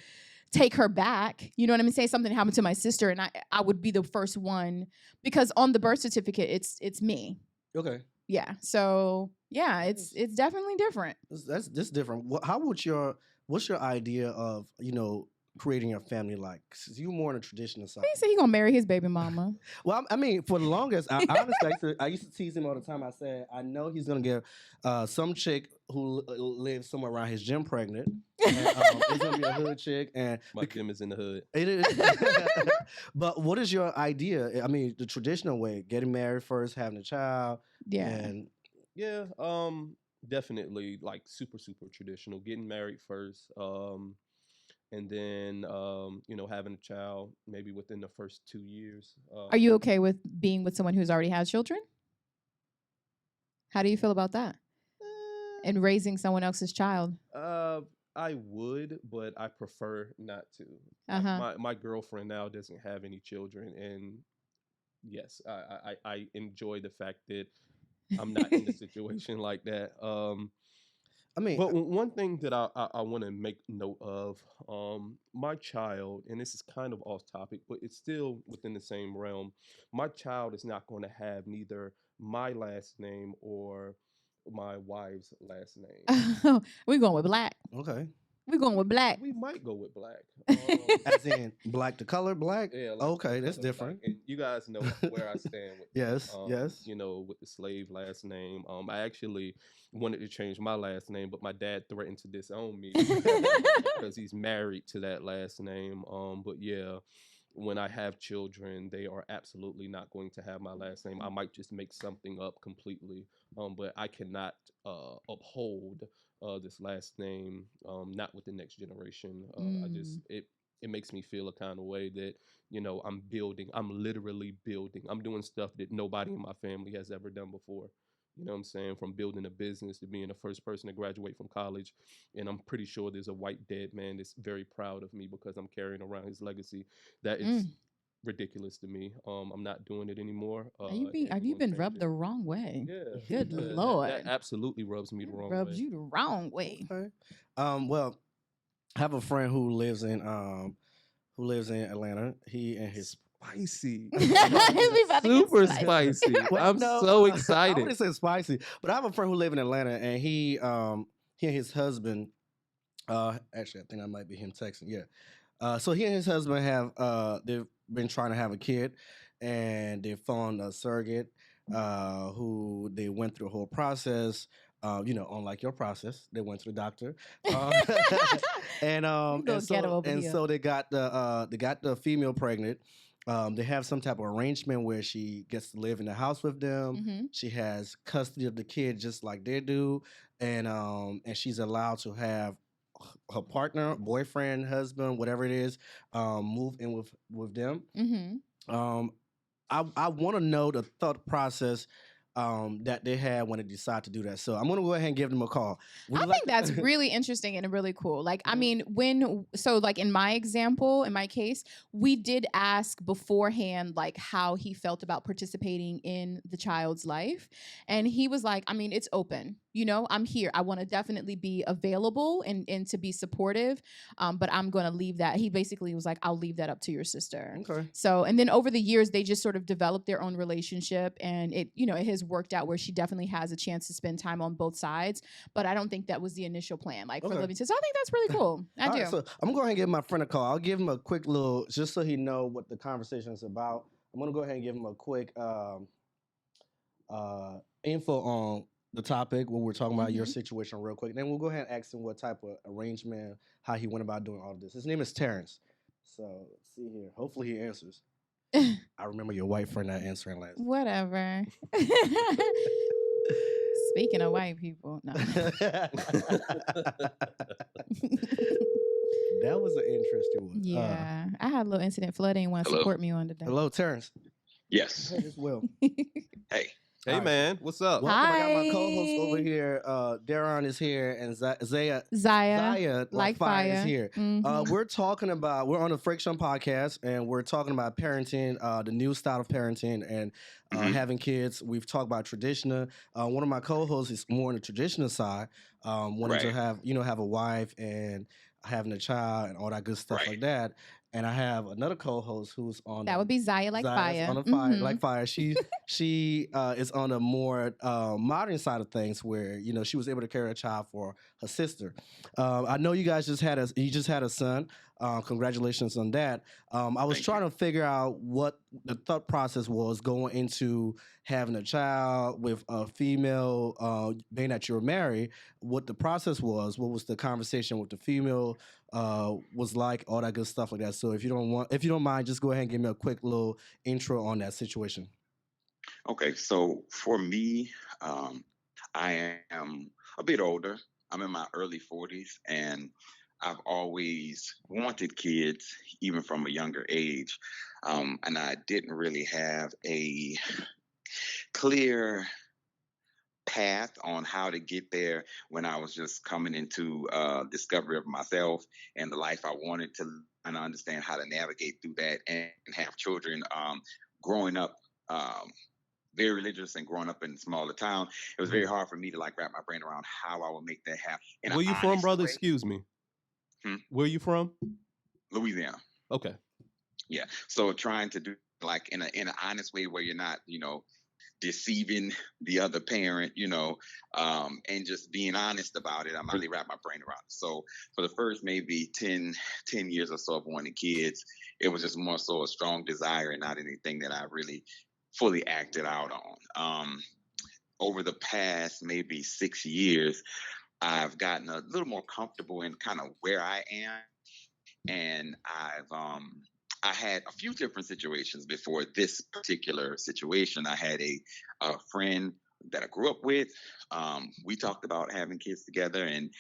take her back? You know what I mean? Say something happened to my sister and I would be the first one, because on the birth certificate, it's me. Okay. Yeah. So yeah, it's definitely different. That's different. What's your idea of, creating a family like? 'Cause you more on the traditional side. He said he gonna marry his baby mama. Well, I mean, for the longest, I honestly, I used to tease him all the time. I said, I know he's gonna get some chick who lives somewhere around his gym pregnant. And, it's gonna be a hood chick, and My gym is in the hood. it is. But what is your idea? I mean, the traditional way: getting married first, having a child, Yeah. and Yeah, definitely like super traditional. Getting married first, and then having a child maybe within the first 2 years. Are you okay with being with someone who's already had children? How do you feel about that? And raising someone else's child? I would, but I prefer not to. My girlfriend now doesn't have any children, and yes, I enjoy the fact that I'm not in a situation like that. I mean, But one thing that I want to make note of, my child, and this is kind of off topic, but it's still within the same realm. My child is not going to have neither my last name or my wife's last name. We're going with black. okay, We're going with black. We might go with black. as in black, the color black. Yeah. Okay, that's color different. black. And you guys know where I stand with Yes, yes. with the slave last name. I actually wanted to change my last name, but my dad threatened to disown me because he's married to that last name. But yeah, when I have children, they are absolutely not going to have my last name. I might just make something up completely. But I cannot uphold this last name, not with the next generation. I just it makes me feel a kind of way that I'm literally building. I'm doing stuff that nobody in my family has ever done before. You know what I'm saying? From building a business to being the first person to graduate from college. And I'm pretty sure there's a white dead man that's very proud of me because I'm carrying around his legacy. That is ridiculous to me. I'm not doing it anymore. Have you been rubbed the wrong way? Yeah. Good that Lord. absolutely rubs me the wrong Rubs way. you the wrong way. Okay. Well, I have a friend who lives in Atlanta. He and his Spicy. We about to get Super spicy. spicy. Well, I'm no, so I excited. wouldn't say spicy, but I have a friend who lives in Atlanta, and he and his husband. Actually, I think that might be him texting. Yeah. So he and his husband have they've been trying to have a kid, and they found a surrogate who they went through a whole process. Unlike your process, they went to the doctor, and go ghetto over here. so they got the female pregnant. They have some type of arrangement where she gets to live in the house with them. Mhm. She has custody of the kid just like they do, and she's allowed to have her partner, boyfriend, husband, whatever it is, move in with them. Mhm. I want to know the thought process that they had when they decide to do that. So I'm gonna go ahead and give them a call. I think that's really interesting and really cool. Like, I mean, like in my example, in my case, we did ask beforehand, like how he felt about participating in the child's life. And he was like, I mean, it's open. I'm here. I want to definitely be available and to be supportive. But I'm going to leave that. He basically was like, I'll leave that up to your sister. Okay. So, and then over the years, they just sort of developed their own relationship, and it has worked out where she definitely has a chance to spend time on both sides. But I don't think that was the initial plan, like for Livingston. So I think that's really cool. I do. Right, so I'm going to go ahead and give my friend a call. I'll give him a quick little, just so he know what the conversation is about. I'm going to go ahead and give him a quick info on the topic, what we're talking about, your situation real quick. Then we'll go ahead and ask him what type of arrangement, how he went about doing all of this. His name is Terrence. So let's see here. Hopefully he answers. I remember your white friend not answering last. Whatever. Speaking of white people, no. That was an interesting one. Yeah, I had a little incident. Flood didn't want to support me on today. Hello, Terrence. Yes. Hey, this Will. Hey. Hey, man. What's up? Welcome. I got my Hi. co-host over here. Daron is here, and Zaya like fire. is here. Mhm. We're on the Friction podcast, and we're talking about parenting, the new style of parenting, and having kids. We've talked about traditional. One of my co-hosts is more on the traditional side, wanting to have a wife and having a child and all that good stuff like that. and I have another co-host who's on That would be Zaya like Zaya's fire. on a fire, Mhm. like fire. She is on a more modern side of things, where she was able to carry a child for her sister. I know you guys just had a son. Congratulations on that. I was Thank trying you. to figure out what the thought process was going into having a child with a female, being that you're married. What the process was, what was the conversation with the female was like, all that good stuff like that. So if you don't mind, just go ahead and give me a quick little intro on that situation. Okay, so for me, I am a bit older. I'm in my early 40s, and I've always wanted kids, even from a younger age. And I didn't really have a clear path on how to get there when I was just coming into discovery of myself and the life I wanted to, and understand how to navigate through that and have children. Growing up very religious and growing up in a smaller town, it was very Mhm. hard for me to like wrap my brain around how I would make that happen in an Where you from, honest brother? way. Excuse me. Hmm? Where you from? Louisiana. Okay. Yeah. So trying to do like in an honest way where you're not, deceiving the other parent, and just being honest about it. I'm not really wrap my brain around it. So for the first maybe 10 years or so of wanting kids, it was just more so a strong desire and not anything that I really fully acted out on. Over the past maybe 6 years, I've gotten a little more comfortable in kind of where I am, and I had a few different situations before this particular situation. I had a friend that I grew up with. We talked about having kids together, and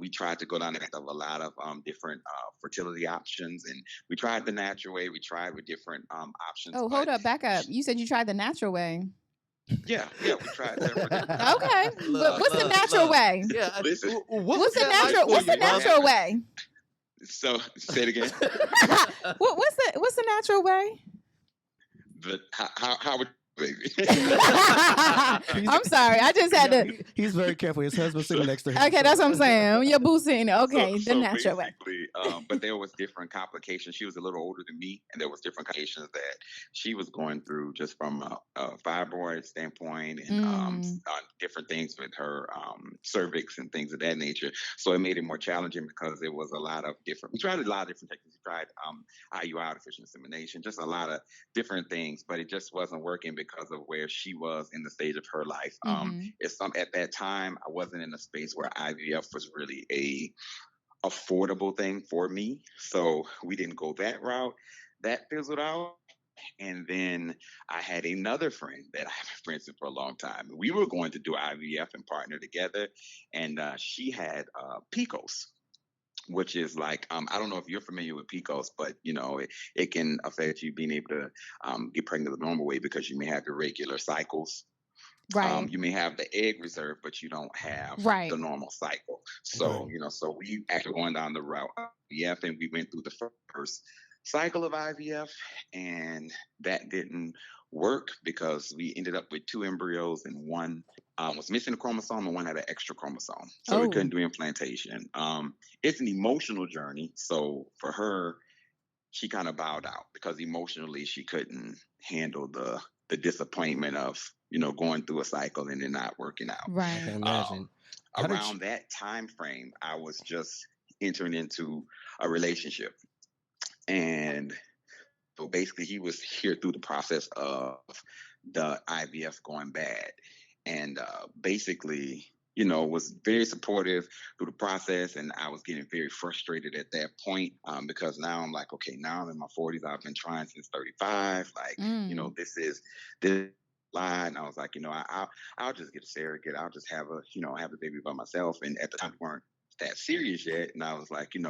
we tried to go down the path of a lot of different fertility options. And we tried the natural way. We tried with different options, Oh, hold but up, back up. You said you tried the natural way. yeah, we tried several different Okay, but Look, what's the look, natural look. way? Yeah. Listen, What What's was the that like natural? for What's you, the brother? natural way? so say it again. What's the natural way? How would baby? I'm sorry, I just had to. He's very careful. His husband's So, sitting next to him. Okay, that's what I'm saying. Your boo sitting there. Okay, the so natural way. basically, but there was different complications. She was a little older than me, and there was different complications that she was going through just from a fibroid standpoint and Mm, different things with her cervix and things of that nature. So it made it more challenging because there was a lot of different. We tried a lot of different techniques. We tried IUI, artificial insemination, just a lot of different things, but it just wasn't working because of where she was in the stage of her life. mm-hmm. At that time, I wasn't in a space where IVF was really a affordable thing for me, so we didn't go that route. That fizzled out. And then I had another friend that I have been friends with for a long time. We were going to do IVF and partner together, and she had PCOS, which is like I don't know if you're familiar with PCOS, but it can affect you being able to get pregnant the normal way because you may have irregular cycles. Right, You may have the egg reserve, but you don't have the right. normal cycle. Right. So so we actually going down the route of IVF, and we went through the first cycle of IVF, and that didn't work because we ended up with two embryos, and one was missing a chromosome, and one had an extra chromosome, so we Oh, couldn't do implantation. It's an emotional journey, so for her, she kind of bowed out because emotionally she couldn't handle the disappointment of going through a cycle and it not working out. I can right. imagine. How did you? Around that time frame, I was just entering into a relationship, and so basically he was here through the process of the IVF going bad, and basically was very supportive through the process, and I was getting very frustrated at that point, because now I'm like, okay, now I'm in my 40s. I've been trying since 35. Like, Mm, this lie. And I was like, I'll just get a surrogate. I'll just have a baby by myself. And at the time, we weren't that serious yet. And I was like, if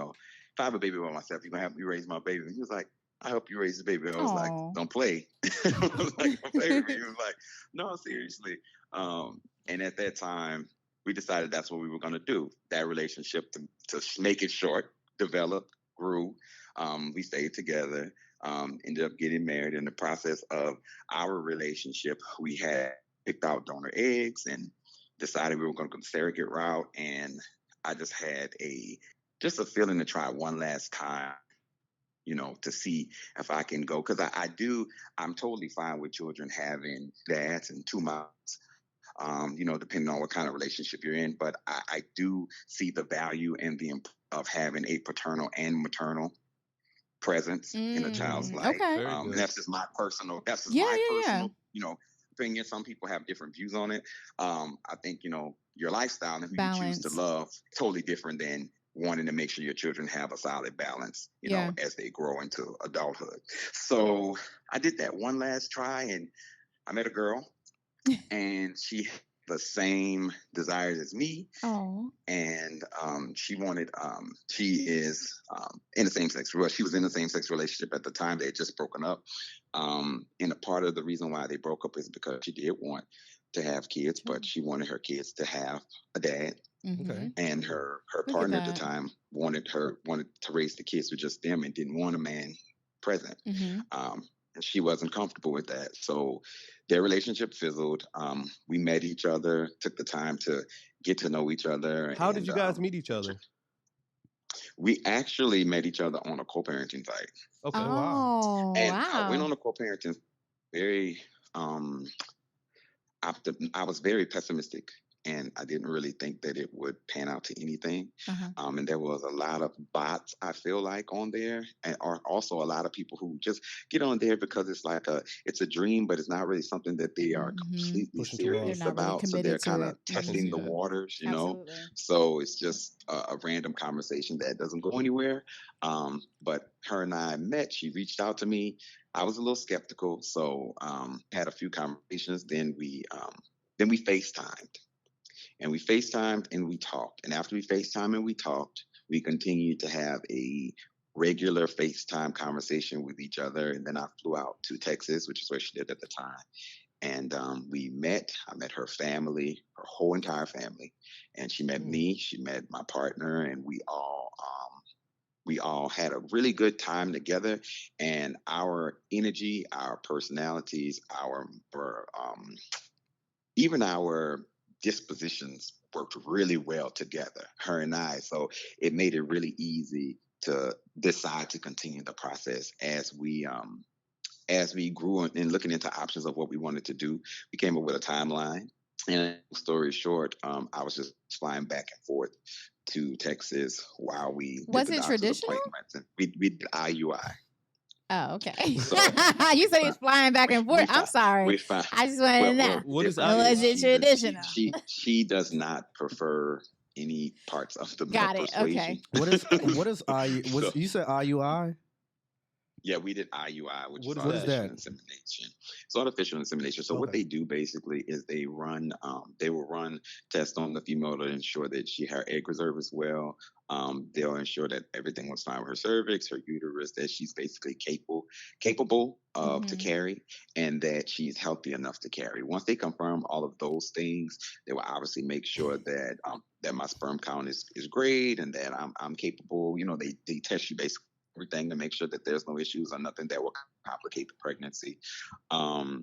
I have a baby by myself, you're gonna help me raise my baby. And he was like, I help you raise the baby. I was like, oh, don't play. I was like, don't play with me. He was like, no, seriously. And at that time, we decided that's what we were going to do. That relationship, to make it short, developed, grew. We stayed together, ended up getting married. In the process of our relationship, we had picked out donor eggs and decided we were going to go the surrogate route. And I just had a feeling to try one last time to see if I can go. Because I'm totally fine with children having dads and two moms, depending on what kind of relationship you're in. But I do see the value and the of having a paternal and maternal presence in a child's life. Okay. Very good. And that's just my personal, Yeah. opinion. Some people have different views on it. I think, your lifestyle, if you choose to Balance. love, totally different than wanting to make sure your children have a solid balance, Yeah. as they grow into adulthood. So I did that one last try, and I met a girl, and she had the same desires as me, Oh. and she is in the same sex. Well, she was in the same sex relationship at the time. They had just broken up, and a part of the reason why they broke up is because she did want to have kids, but she wanted her kids to have a dad, Mhm. and her Look at partner at the that. time wanted to raise the kids with just them and didn't want a man present. Mhm. And she wasn't comfortable with that. So their relationship fizzled. We met each other, took the time to get to know each other. How did and, you guys meet each other? We actually met each other on a co-parenting site. Okay. Oh, wow. Oh, And I went wow. on a co-parenting very I was very pessimistic, and I didn't really think that it would pan out to anything. Uh-huh. And there was a lot of bots, I feel like, on there, and are also a lot of people who just get on there because it's a dream, but it's not really something that they are Mhm. completely Pushing towards. They're serious not really about. So they're committed to kind it. of I can testing see the that. waters, Absolutely. So it's just a random conversation that doesn't go anywhere. But her and I met. She reached out to me. I was a little skeptical, so had a few conversations. Then we FaceTimed, and we talked. And after we FaceTimed and we talked, we continued to have a regular FaceTime conversation with each other. And then I flew out to Texas, which is where she lived at the time. And we met. I met her family, her whole entire family, and she met me. She met my partner, and we all had a really good time together. And our energy, our personalities, even our dispositions worked really well together, her and I. So it made it really easy to decide to continue the process as we grew and looking into options of what we wanted to do. We came up with a timeline. And long story short, I was just flying back and forth to Texas while we did Was the it doctor's traditional? appointments, and we did IUI. Oh, okay. So You said he's flying back and forth. I'm we sorry. found I just want to know. What is Was it she's a- traditional? she does not prefer any parts of the Got male it. Okay. persuasion. What is IU? So, You said IUI? yeah, we did IUI, which What is is What is artificial that? insemination. It's artificial insemination. So what Okay. they do basically is they will run tests on the female to ensure that her egg reserve is well. They'll ensure that everything was fine with her cervix, her uterus, that she's basically capable of to Mhm. carry, and that she's healthy enough to carry. Once they confirm all of those things, they will obviously make sure that that my sperm count is great and that I'm capable. They test you basically everything to make sure that there's no issues or nothing that will complicate the pregnancy. I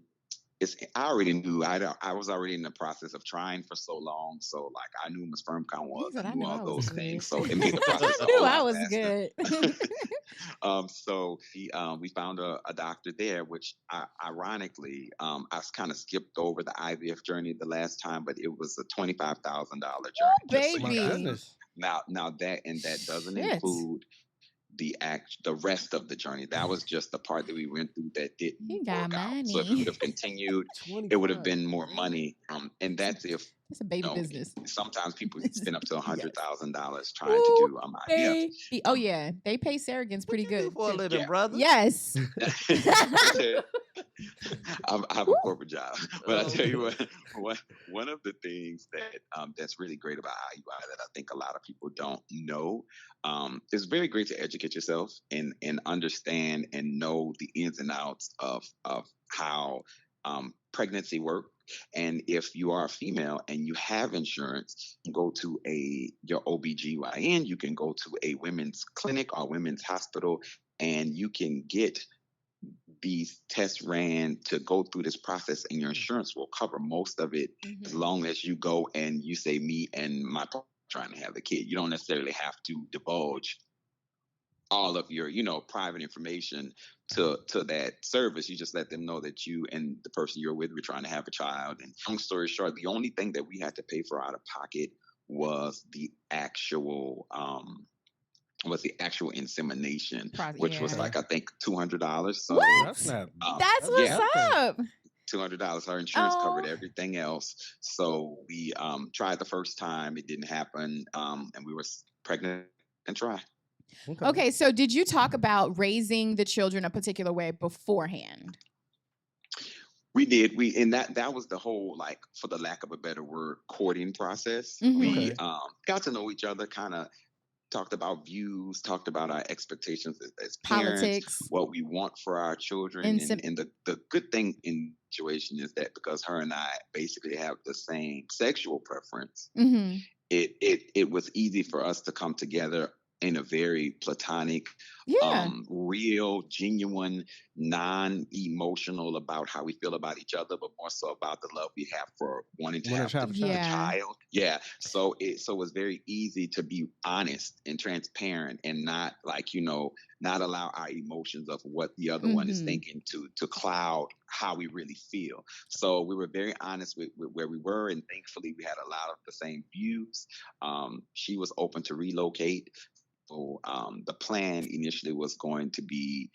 already knew. I was already in the process of trying for so long, so like I knew my sperm count He was. said, I I knew knew all I was those good. things, so it made the process I a knew whole I lot was faster. good. So we found a doctor there, which ironically, I kind of skipped over the IVF journey the last time, but it was a $25,000 journey. Oh, Just so you My baby. guys know. goodness. Now that doesn't Shit. include the rest of the journey. That was just the part that we went through that He didn't got work out. So if we money. would have continued, it 25. would have been more money. And that's if It's a baby business. sometimes people spend up to Yes. $100,000 trying to Ooh, do IVF. baby. Oh yeah, they pay surrogates What pretty you do good for a too. living, Yeah. brother? Yes. I have a corporate job, but I tell you Okay. what, one of the things that that's really great about IUI that I think a lot of people don't know, it's very great to educate yourself and understand and know the ins and outs of how pregnancy works. And if you are a female and you have insurance, you go to your OBGYN, you can go to a women's clinic or women's hospital, and you can get these tests ran to go through this process, and your insurance will cover most of it as Mhm. long as you go and you say me and my partner trying to have the kid. You don't necessarily have to divulge all of your, private information to that service. You just let them know that you and the person you're with were trying to have a child. And long story short, the only thing that we had to pay for out of pocket was the actual insemination, which was Yeah. like, I think, $200. So What? That's not. That's what's yeah, nothing. up. $200. Her insurance covered Oh. everything else. So we tried the first time, it didn't happen, and we were pregnant and tried. Okay, so did you talk about raising the children a particular way beforehand? We did. And that was the whole, like, for the lack of a better word, courting process. Mhm. We Okay. got to know each other, kind of talked about views, talked about our expectations as parents, Politics. what we want for our children. And the good thing in the situation is that because her and I basically have the same sexual preference, Mm-hmm. it was easy for us to come together in a very platonic, Yeah. real, genuine, non-emotional about how we feel about each other, but more so about the love we have for wanting to Wanting have to have a the child. Yeah. child. Yeah. So it was very easy to be honest and transparent and not, like, not allow our emotions of what the other one is Mhm. thinking to cloud how we really feel. So we were very honest with where we were, and thankfully we had a lot of the same views. She was open to relocate. So the plan initially was going to be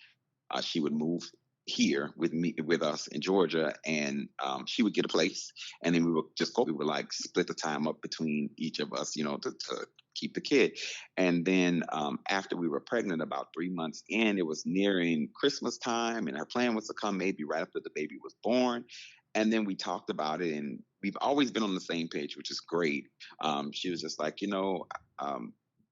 she would move here with us in Georgia, and she would get a place, and then we would just go. We would like split the time up between each of us, to keep the kid. And then after we were pregnant, about 3 months in, it was nearing Christmas time, and her plan was to come maybe right after the baby was born. And then we talked about it, and we've always been on the same page, which is great. She was just like,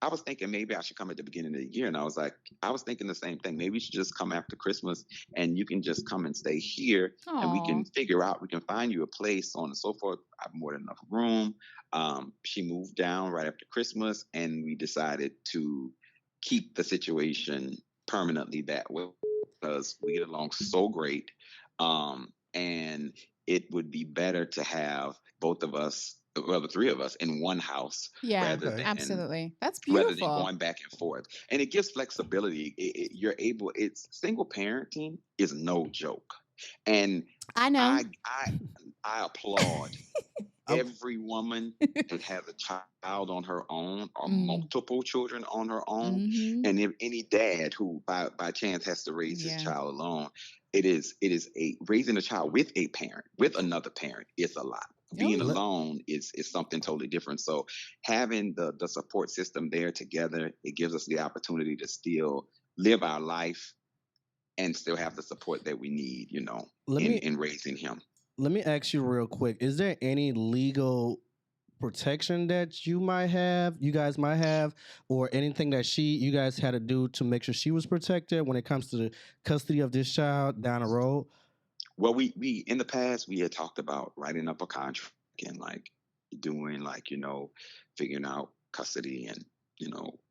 I was thinking maybe I should come at the beginning of the year. And I was thinking the same thing. Maybe you should just come after Christmas, and you can just come and stay here, and we can we can find you a place, so on and so forth. I have more than enough room. She moved down right after Christmas, and we decided to keep the situation permanently that way because we get along so great. And it would be better to have both of us, well, the three of us in one house Yeah. rather Okay. than Absolutely. That's rather than beautiful. going back and forth. And it gives flexibility. It's single parenting is no joke. And I know. I applaud I'm- every woman that has a child on her own or Mm. multiple children on her own. Mhm. And if any dad who by chance has to raise Yeah. his child alone, it is raising a child with a parent, with another parent, is a lot. Being yeah. alone is something totally different. So having the support system there together, it gives us the opportunity to still live our life and still have the support that we need, Let me in raising him. let me ask you real quick. Is there any legal protection that you guys might have, or anything that you guys had to do to make sure she was protected when it comes to the custody of this child down the road? Well, we in the past we had talked about writing up a contract and like doing like, figuring out custody and,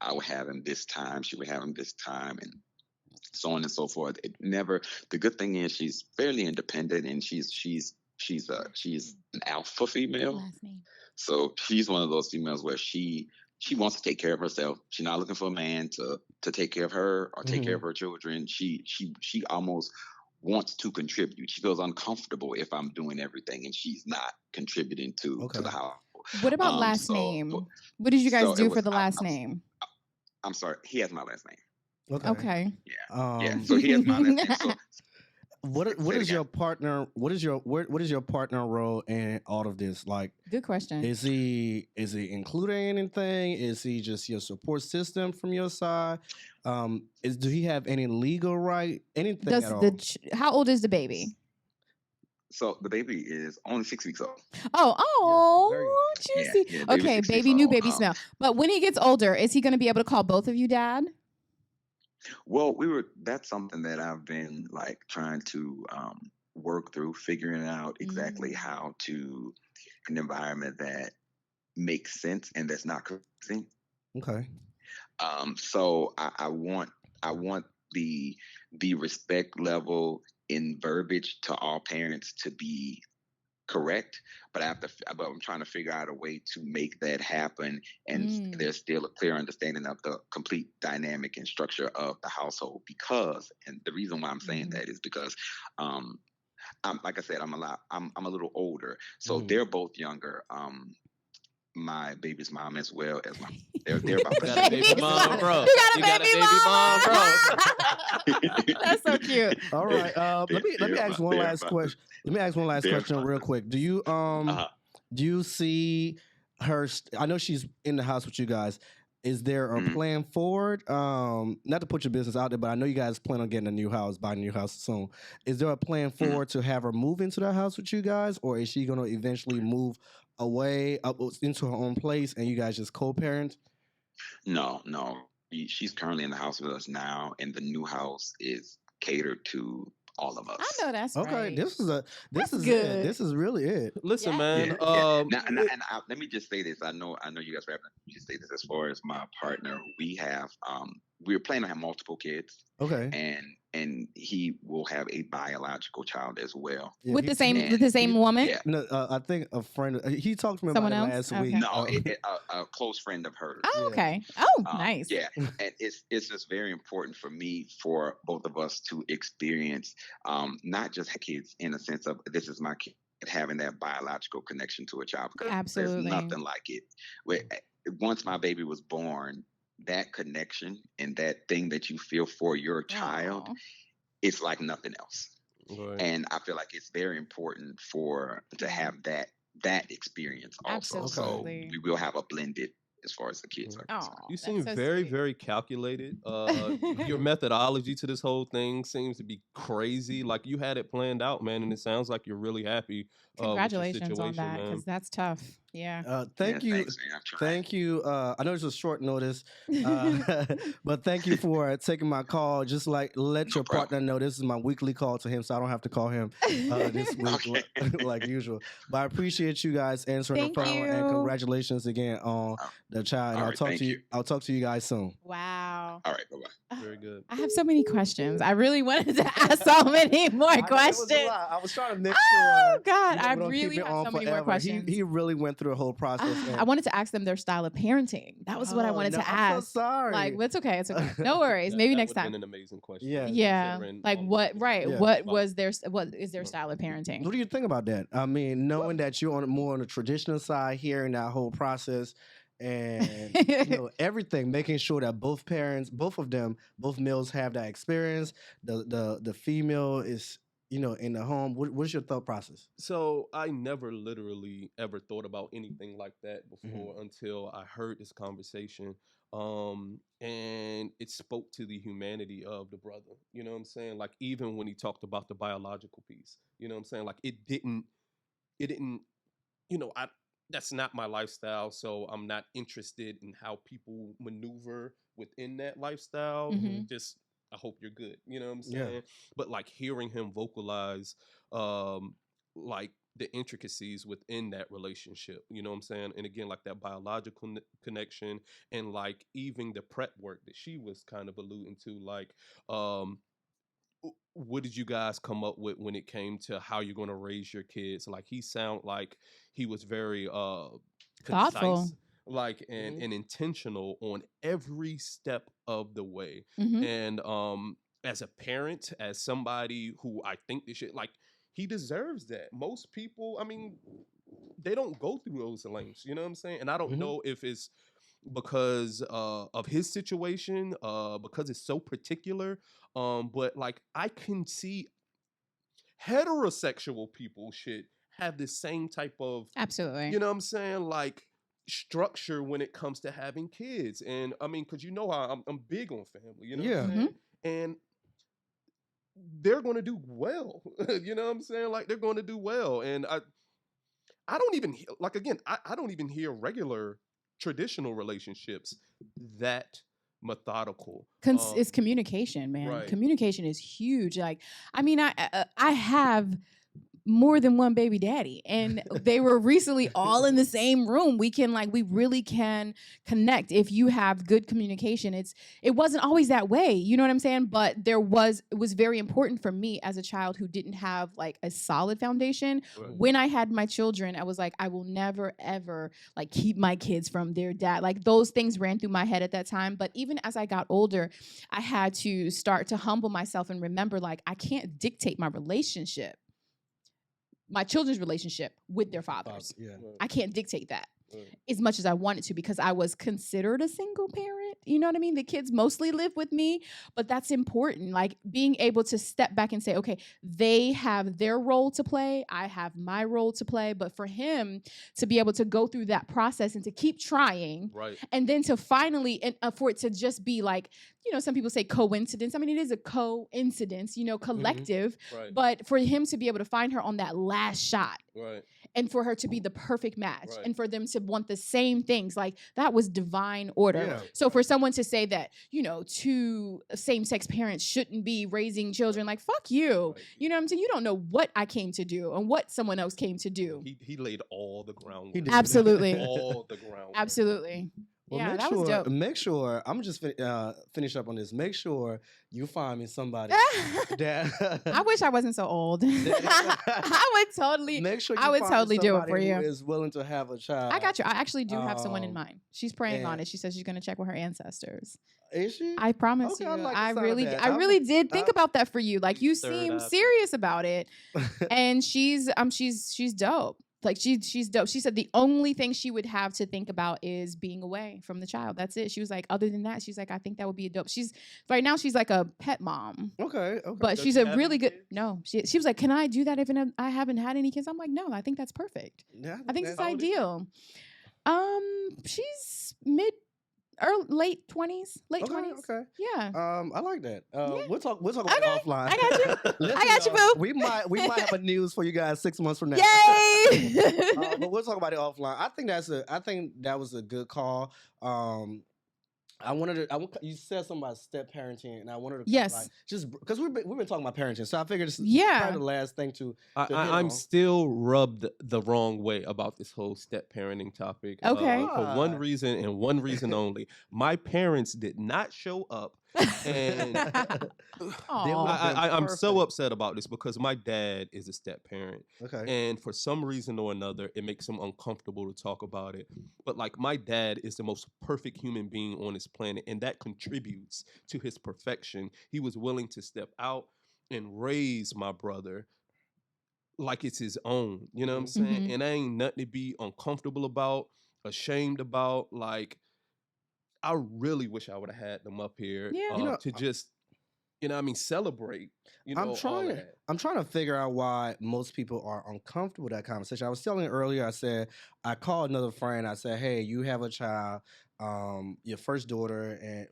I would have him this time, she would have him this time, and so on and so forth. It never. The good thing is she's fairly independent, and she's an alpha female. Last name. So she's one of those females where she wants to take care of herself. She's not looking for a man to take care of her or take care of her children. She almost wants to contribute. She feels uncomfortable if I'm doing everything and she's not contributing to the house. What about last name? What did you guys do for the last name? I'm sorry, he has my last name. Okay. Yeah. So he has my last name. So what is your partner? What is your partner role in all of this? Like, good question. Is he including anything? Is he just your support system from your side? Do he have any legal right? Anything at all? How old is the baby? So the baby is only 6 weeks old. Oh, juicy. Yeah, okay, baby, new baby smell. But when he gets older, is he going to be able to call both of you dad? Well, that's something that I've been like trying to work through, figuring out exactly how to an environment that makes sense and that's not crazy. Okay. So I want the respect level in verbiage to all parents to be correct, but but I'm trying to figure out a way to make that happen, and there's still a clear understanding of the complete dynamic and structure of the household. Because, and the reason why I'm saying that is because, I'm, like I said, I'm a little older, so they're both younger. My baby's mom as well as my they're about You got a baby mom, bro. You got a baby mom, bro. That's so cute. All right. Let me ask one last question. Let me ask one last question real quick. Do you see her? I know she's in the house with you guys. Is there a plan forward? Not to put your business out there, but I know you guys plan on getting a new house, buying a new house soon. Is there a plan forward to have her move into that house with you guys, or is she going to eventually move away up into her own place and you guys just co-parent? No. She's currently in the house with us now, and the new house is catered to all of us. I know that's Okay, right. this is good. it. This is really it. Listen, man. Let me just say this. I know you guys were. Let me just say this. As far as my partner, we're planning to have multiple kids. Okay. And he will have a biological child as well. Yeah, with the same woman? Yeah. No, I think a friend. He talked to me Someone about it else? last week. Okay. No, a close friend of hers. Oh, okay. Oh, nice. Yeah, and it's just very important for me, for both of us to experience, not just kids in a sense of this is my kid, having that biological connection to a child. Because Absolutely. there's nothing like it. Once my baby was born, that connection and that thing that you feel for your child, it's like nothing else. Right. And I feel like it's very important to have that experience also. Absolutely. So we will have a blended as far as the kids are concerned. You seem so very, sweet. very calculated. Your methodology to this whole thing seems to be crazy. Like you had it planned out, man, and it sounds like you're really happy. Congratulations on that, because that's tough. Yeah. Thank you. Thanks, man. Thank you. I know it's a short notice, but thank you for taking my call. Just let your partner know this is my weekly call to him, so I don't have to call him this week like usual. But I appreciate you guys answering the phone, and congratulations again on the child. And I'll talk to you. I'll talk to you guys soon. Wow. All right. Bye-bye. Very good. I have so many questions. I really wanted to ask so many more questions. I was trying to make sure. Oh God, I we don't really keep it have on so many forever. more questions. He really went through a whole process. I wanted to ask them their style of parenting. That was what I wanted to ask. I'm so sorry. Like, it's okay. It's okay. No worries. Maybe that next would've time. been an amazing question. Yeah. Like what? Right. Yeah. What is their style of parenting? What do you think about that? I mean, knowing that you're more on the traditional side, hearing that whole process, and everything, making sure that both males have that experience. The female is in the home. What's your thought process? So I never literally ever thought about anything like that before until I heard this conversation. And it spoke to the humanity of the brother. You know what I'm saying? Like even when he talked about the biological piece, you know what I'm saying? Like it didn't, that's not my lifestyle. So I'm not interested in how people maneuver within that lifestyle. Just, I hope you're good. You know what I'm saying? Yeah. But like hearing him vocalize, like the intricacies within that relationship, you know what I'm saying? And again, like that biological connection, and like even the prep work that she was kind of alluding to, like, what did you guys come up with when it came to how you're going to raise your kids? Like he sounded like he was very thoughtful, concise, like and intentional on every step of the way. And as a parent, as somebody who I think this shit, like he deserves that. Most people, I mean, they don't go through those lengths, you know what I'm saying? And I don't know if it's because of his situation, because it's so particular. But like I can see heterosexual people should have the same type of, absolutely, you know what I'm saying, like structure when it comes to having kids. And I mean, because how I'm big on family, you know what I'm saying? And they're going to do well. You know what I'm saying? Like they're going to do well. And I don't even like, again, I don't even hear regular traditional relationships that methodical. It's communication, man. Right. Communication is huge. Like, I mean, I have more than one baby daddy, and they were recently all in the same room. We really can connect if you have good communication. It wasn't always that way, you know what I'm saying? But it was very important for me as a child who didn't have like a solid foundation. Right. When I had my children, I was like, I will never ever like keep my kids from their dad. Like those things ran through my head at that time. But even as I got older, I had to start to humble myself and remember, like, I can't dictate my children's relationship with their fathers. Yeah. I can't dictate that Right. as much as I wanted to, because I was considered a single parent. You know what I mean? The kids mostly live with me, but that's important. Like being able to step back and say, okay, they have their role to play. I have my role to play. But for him to be able to go through that process and to keep trying, Right. and then to finally, and for it to just be like, you know, some people say coincidence. I mean, it is a coincidence, you know, collective. Right. But for him to be able to find her on that last shot, Right. and for her to be the perfect match, Right. and for them to want the same things, like that was divine order. Yeah. So for someone to say that, you know, two same-sex parents shouldn't be raising children, like, fuck you. Right. You know what I'm saying? You don't know what I came to do and what someone else came to do. He laid all the groundwork. He did. Absolutely. All the groundwork. Absolutely. Well, Yeah, make that sure, was dope. Make sure, I'm just finish up on this. Make sure you find me somebody that. I wish I wasn't so old. I would totally. Make sure I would find me totally do it somebody for who you. is willing to have a child. I got you. I actually do have someone in Um, mind. She's praying on and- it. She says she's going to check with her ancestors. Is she? I promise Okay, you. I like the I sound of really, that. I really did think I- about that for you. Like you Third seem option. serious about it, and she's dope. Like she's dope. She said the only thing she would have to think about is being away from the child. That's it. She was like, other than that, she's like, I think that would be a dope. She's right now she's like a pet mom. Okay. But Does she's she a have really any good. kids? No, she was like, can I do that if I haven't had any kids? I'm like, no, I think that's perfect. Yeah, I think it's that's- ideal. She's late 20s, late Okay. 20s. Okay. Yeah. I like that. Yeah. We'll talk about it offline. I got you. Listen, I got you, boo. We might have a news for you guys 6 months from now. Yay! But we'll talk about it offline. I think that was a good call. You said something about step parenting, and I wanted to Yes. like, just because we've been talking about parenting, so I figured this is Yeah. probably the last thing to. hit I'm on. still rubbed the wrong way about this whole step parenting topic. Okay. For one reason and one reason only. My parents did not show up. And Aw. I'm so Perfect. upset about this because my dad is a step parent. Okay. And for some reason or another, it makes him uncomfortable to talk about it. But like my dad is the most perfect human being on this planet, and that contributes to his perfection. He was willing to step out and raise my brother like it's his own. You know what I'm saying? Mhm. And I ain't nothing to be uncomfortable about, ashamed about. Like, I really wish I would have had them up here Yeah. You know, to just, celebrate. I'm all trying. of that. I'm trying to figure out why most people are uncomfortable with that conversation. I was telling you earlier. I said I called another friend. I said, "Hey, you have a child, your first daughter, and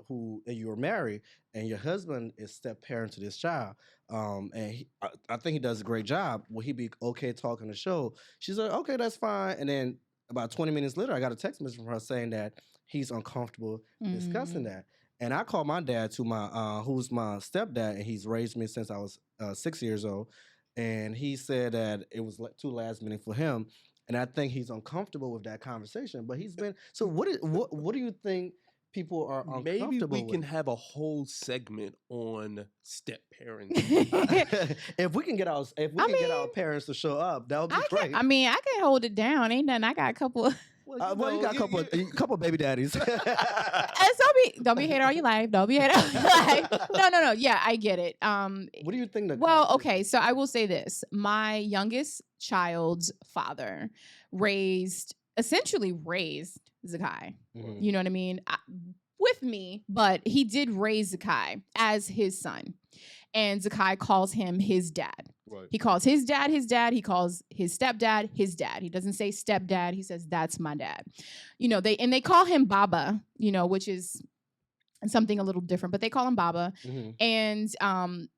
you were married, and your husband is step parent to this child. And I think he does a great job. Will he be okay talking the show?" She said, "Okay, that's fine." And then about 20 minutes later, I got a text message from her saying that he's uncomfortable discussing Mhm. that. And I called my dad to who's my stepdad, and he's raised me since I was 6 years old. And he said that it was too last minute for him, and I think he's uncomfortable with that conversation. But he's been so. What do you think people are uncomfortable Maybe we with? can have a whole segment on step parenting. if we can get our parents to show up, that would be great. I can hold it down. Ain't nothing. I got a couple. You got a couple baby daddies. Don't be hating all your life. Don't be hating all your life. No. Yeah, I get it. What do you think? Well, okay. So I will say this: my youngest child's father essentially raised Zakai. Mhm. You know what I mean? With me, but he did raise Zakai as his son, and Zakai calls him his dad. Right. He calls his dad his dad. He calls his stepdad his dad. He doesn't say stepdad. He says, "That's my dad." They call him Baba, which is something a little different, but they call him Baba. Mhm. And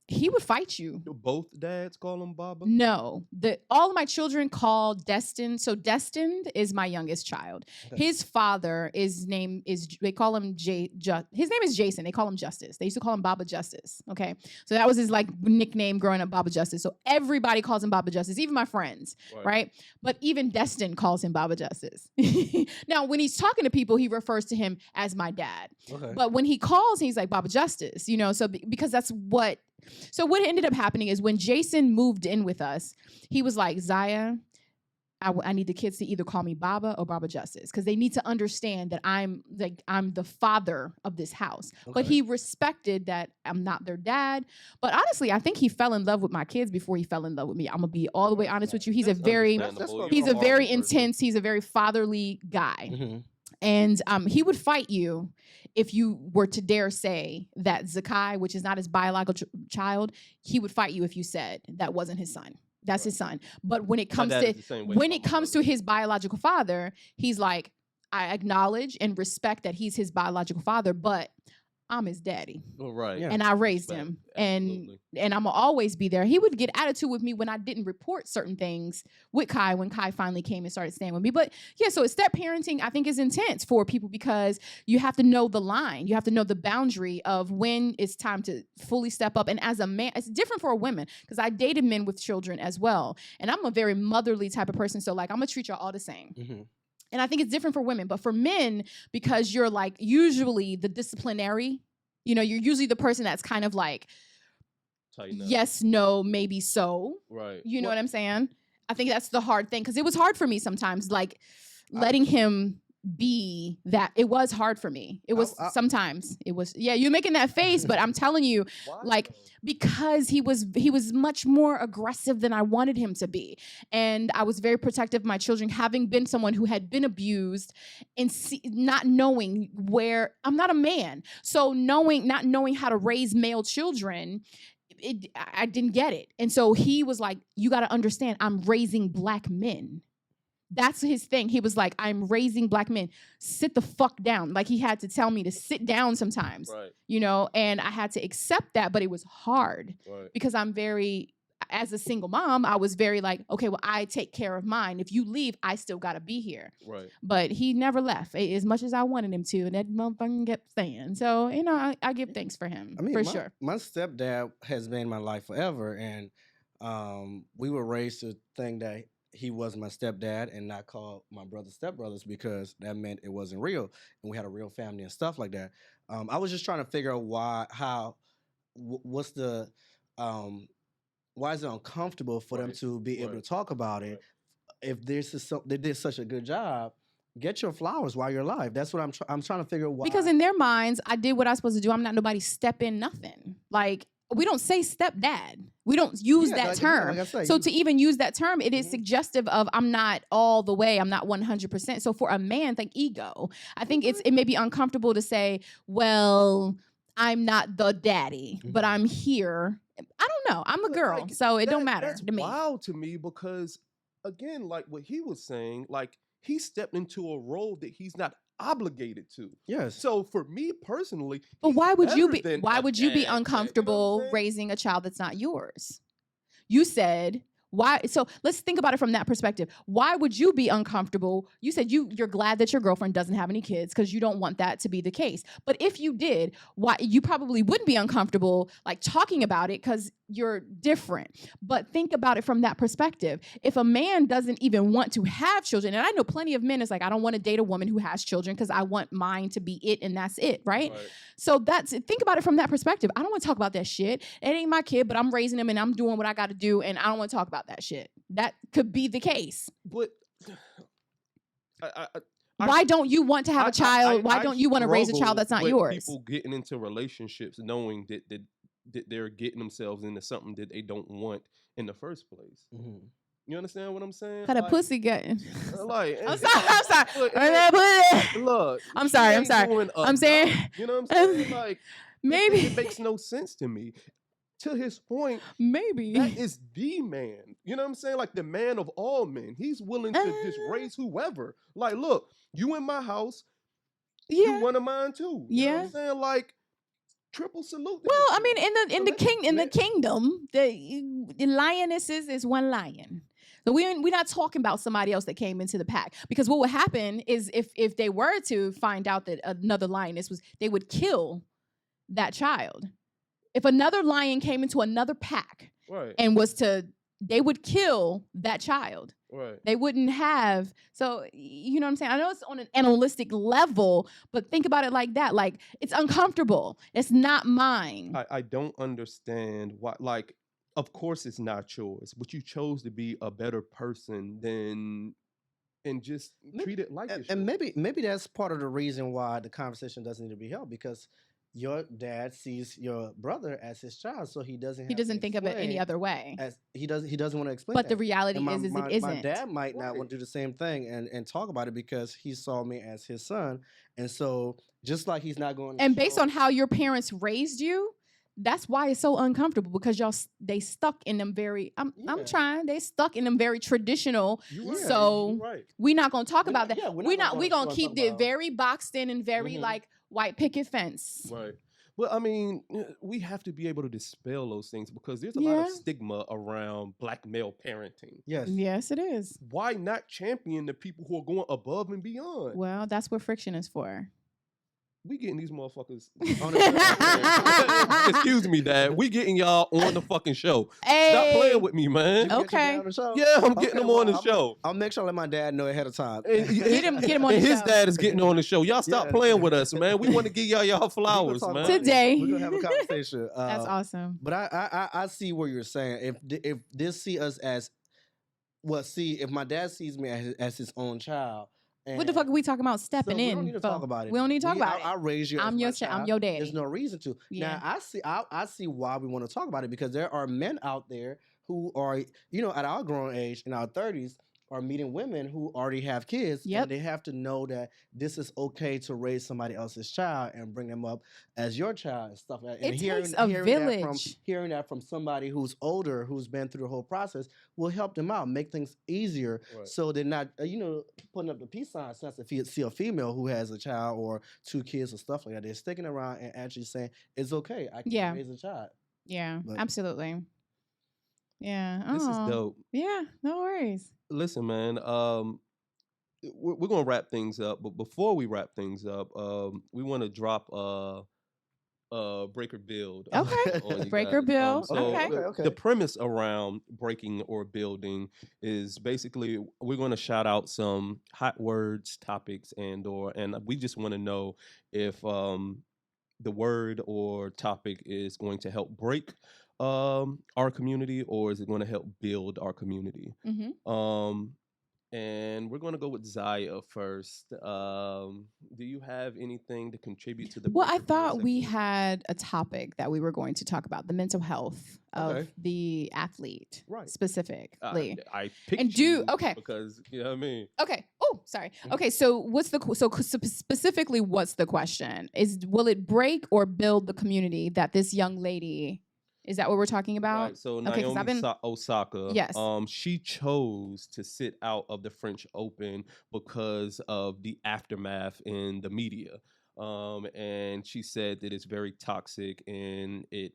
he would fight you. Do both dads call him Baba? No, all of my children call Destined. So Destined is my youngest child. Okay. His father they call him his name is Jason. They call him Justice. They used to call him Baba Justice. Okay, so that was his like nickname growing up, Baba Justice. So everybody calls him Baba Justice, even my friends, right? But even Destined calls him Baba Justice. Now, when he's talking to people, he refers to him as my dad. Okay. But when he calls, he's like Baba Justice. You know, so because that's what. So what ended up happening is when Jason moved in with us, he was like, Zaya, I need the kids to either call me Baba or Baba Justice because they need to understand that I'm the father of this house. Okay. But he respected that I'm not their dad. But honestly, I think he fell in love with my kids before he fell in love with me. I'm gonna be all the way honest with you. He's That's a very understandable. he's You're a very horrible person. intense. He's a very fatherly guy. Mhm. And he would fight you if you were to dare say that Zakai, which is not his biological child, he would fight you if you said that wasn't his son. That's his son. But when it My comes dad to is the same way when about it my comes to brother. his biological father, he's like, I acknowledge and respect that he's his biological father, but I'm his daddy. Oh, right. Yeah. And I raised Respect. him. Absolutely. And I'm gonna always be there. He would get attitude with me when I didn't report certain things with Kai when Kai finally came and started staying with me. But yeah, so step parenting I think is intense for people because you have to know the line. You have to know the boundary of when it's time to fully step up. And as a man, it's different for a woman because I dated men with children as well. And I'm a very motherly type of person. So like I'm gonna treat y'all all the same. Mhm. And I think it's different for women, but for men, because you're like usually the disciplinary, you know, you're usually the person that's kind of like, Tighten up. yes, no, maybe so. Right. You know what I'm saying? I think that's the hard thing because it was hard for me sometimes, like letting him be that. It was hard for me. It was sometimes. It was, yeah, you're making that face, but I'm telling you, Why like, though? because he was much more aggressive than I wanted him to be. And I was very protective of my children, having been someone who had been abused and not knowing where I'm not a man. So not knowing how to raise male children, I didn't get it. And so he was like, you got to understand, I'm raising black men. That's his thing. He was like, I'm raising black men. Sit the fuck down. Like he had to tell me to sit down sometimes, Right. you know, and I had to accept that, but it was hard Right. because as a single mom, I was very like, okay, well, I take care of mine. If you leave, I still got to be here. Right. But he never left as much as I wanted him to. And that motherfucker kept staying. So, you know, I give thanks for him, I mean, for my, sure. my stepdad has been in my life forever, and we were raised to think that he was my stepdad and not call my brothers stepbrothers because that meant it wasn't real, and we had a real family and stuff like that. I was just trying to figure out what's the why is it uncomfortable for them Right, to be able right, to talk about it? right. If they did such a good job, get your flowers while you're alive. That's what I'm trying to figure out why. Because in their minds, I did what I was supposed to do. I'm not nobody step in nothing. Like, we don't say stepdad. We don't use Yeah, that like term. I said, So to even use that term, it is Mhm. suggestive of I'm not all the way. I'm not 100%. So for a man, think ego. I think it may be uncomfortable to say, well, I'm not the daddy, but Mhm. I'm here. I don't know. I'm a But, girl, like, so it don't that- matter that's to me. wild to me because, again, like what he was saying, like he stepped into a role that he's not obligated to. yes. So for me personally, But he's why would you better be than why a would you be dad, you know what I'm uncomfortable saying? raising a child that's not yours? You said why, so let's think about it from that perspective. Why would you be uncomfortable? You said you're glad that your girlfriend doesn't have any kids because you don't want that to be the case. But if you did, why you probably wouldn't be uncomfortable like talking about it because you're different. But think about it from that perspective. If a man doesn't even want to have children, and I know plenty of men is like, I don't want to date a woman who has children because I want mine to be it and that's it, right? So think about it from that perspective. I don't want to talk about that shit. It ain't my kid, but I'm raising him and I'm doing what I got to do, and I don't want to talk about that shit. That could be the case. But I Why don't you want to have a child? Why don't you want to raise a struggle child that's not with yours? People getting into relationships knowing that they're getting themselves into something that they don't want in the first place. Mhm. You understand what I'm saying? Got a pussy getting. Like, I'm sorry. Look, look, I'm he sorry. ain't doing I'm saying- enough, you know what I'm saying? Like, Maybe. it makes no sense to me. To his point, Maybe. that is the man. You know what I'm saying? Like the man of all men. He's willing to just Uh. raise whoever. Like, look, you in my house, Yeah. you one of mine too. You know what Yeah. I'm saying? Like, triple salute. to Well, that I mean, shit. in the kingdom, the lionesses is one lion. So we're not talking about somebody else that came into the pack, because what would happen is if they were to find out that another lioness was, they would kill that child. If another lion came into another pack Right. and they would kill that child. Right. They wouldn't have. So, you know what I'm saying? I know it's on an animalistic level, but think about it like that. Like, it's uncomfortable. It's not mine. I don't understand why. Like, of course, it's not yours, but you chose to be a better person and just treat it like it's And yours. maybe that's part of the reason why the conversation doesn't need to be held, because your dad sees your brother as his child, so he doesn't. He have to doesn't think of it any explain other way. As he doesn't want to explain. But the that. reality And is it my isn't. dad might not Right. want to do the same thing and talk about it because he saw me as his son, and so just like he's not going. To And based show- on how your parents raised you, that's why it's so uncomfortable, because they stuck in them very. I'm Yeah. trying. They stuck in them very traditional. You right. So- You right. We're not gonna talk We're about not- that. yeah, we're We're not not. We're gonna gonna keep talk it about- very boxed in and very Mhm. like white picket fence. Right. Well, I mean, we have to be able to dispel those things because there's a lot of Yeah. stigma around black male parenting. Yes. Yes, it is. Why not champion the people who are going above and beyond? Well, that's what friction is for. We getting these motherfuckers. On the- Excuse me, Dad. We getting y'all on the fucking show. Stop Hey. playing with me, man. You get your Okay. dad on the show? Yeah, I'm getting Okay, them on the well, show. I'll make sure I let my dad know ahead of time. And, Get him on and the his show. dad is getting on the show. Y'all stop Yeah. playing with us, man. We want to give y'all flowers, talk man. about it. Today. We're gonna have a conversation. That's awesome. But I see what you're saying. If this see us as if my dad sees me as his own child. What the fuck are we talking about stepping we in? don't need to for? talk about it. We don't need to talk about I it. raised you. I'm as your my I'm child. your daddy. There's no reason to. Yeah. Now I see why we want to talk about it, because there are men out there who are, at our grown age, in our 30s, are meeting women who already have kids. Yep. And they have to know that this is okay to raise somebody else's child and bring them up as your child and stuff like that. And It takes a village. Hearing that from somebody who's older, who's been through the whole process, will help them out, make things easier, Right. so they're not, putting up the peace sign since if you see a female who has a child or 2 kids or stuff like that. They're sticking around and actually saying, it's okay, I can Yeah. raise a child. Yeah, But- absolutely. Yeah. This is Oh. dope. Yeah, no worries. Listen, man. We're gonna wrap things up, but before we wrap things up, we want to drop break or build. Okay. on you Break or guys. build. So Okay. Okay. the premise around breaking or building is basically we're going to shout out some hot words, topics, and we just want to know if the word or topic is going to help break our community, or is it going to help build our community? Mm-hmm. And we're going to go with Zaya first. Do you have anything to contribute to the? Well, I break or build thought we segment? had a topic that we were going to talk about, the mental health of Okay. the athlete, Right. specifically. I picked And do- you okay. because you know what I mean. Okay. Oh, sorry. Mhm. Okay. So specifically, what's the question? Will it break or build the community that this young lady? Is that what we're talking about? Right, so Okay, 'cause Naomi I've been- Osaka, Yes. she chose to sit out of the French Open because of the aftermath in the media. And she said that it's very toxic and it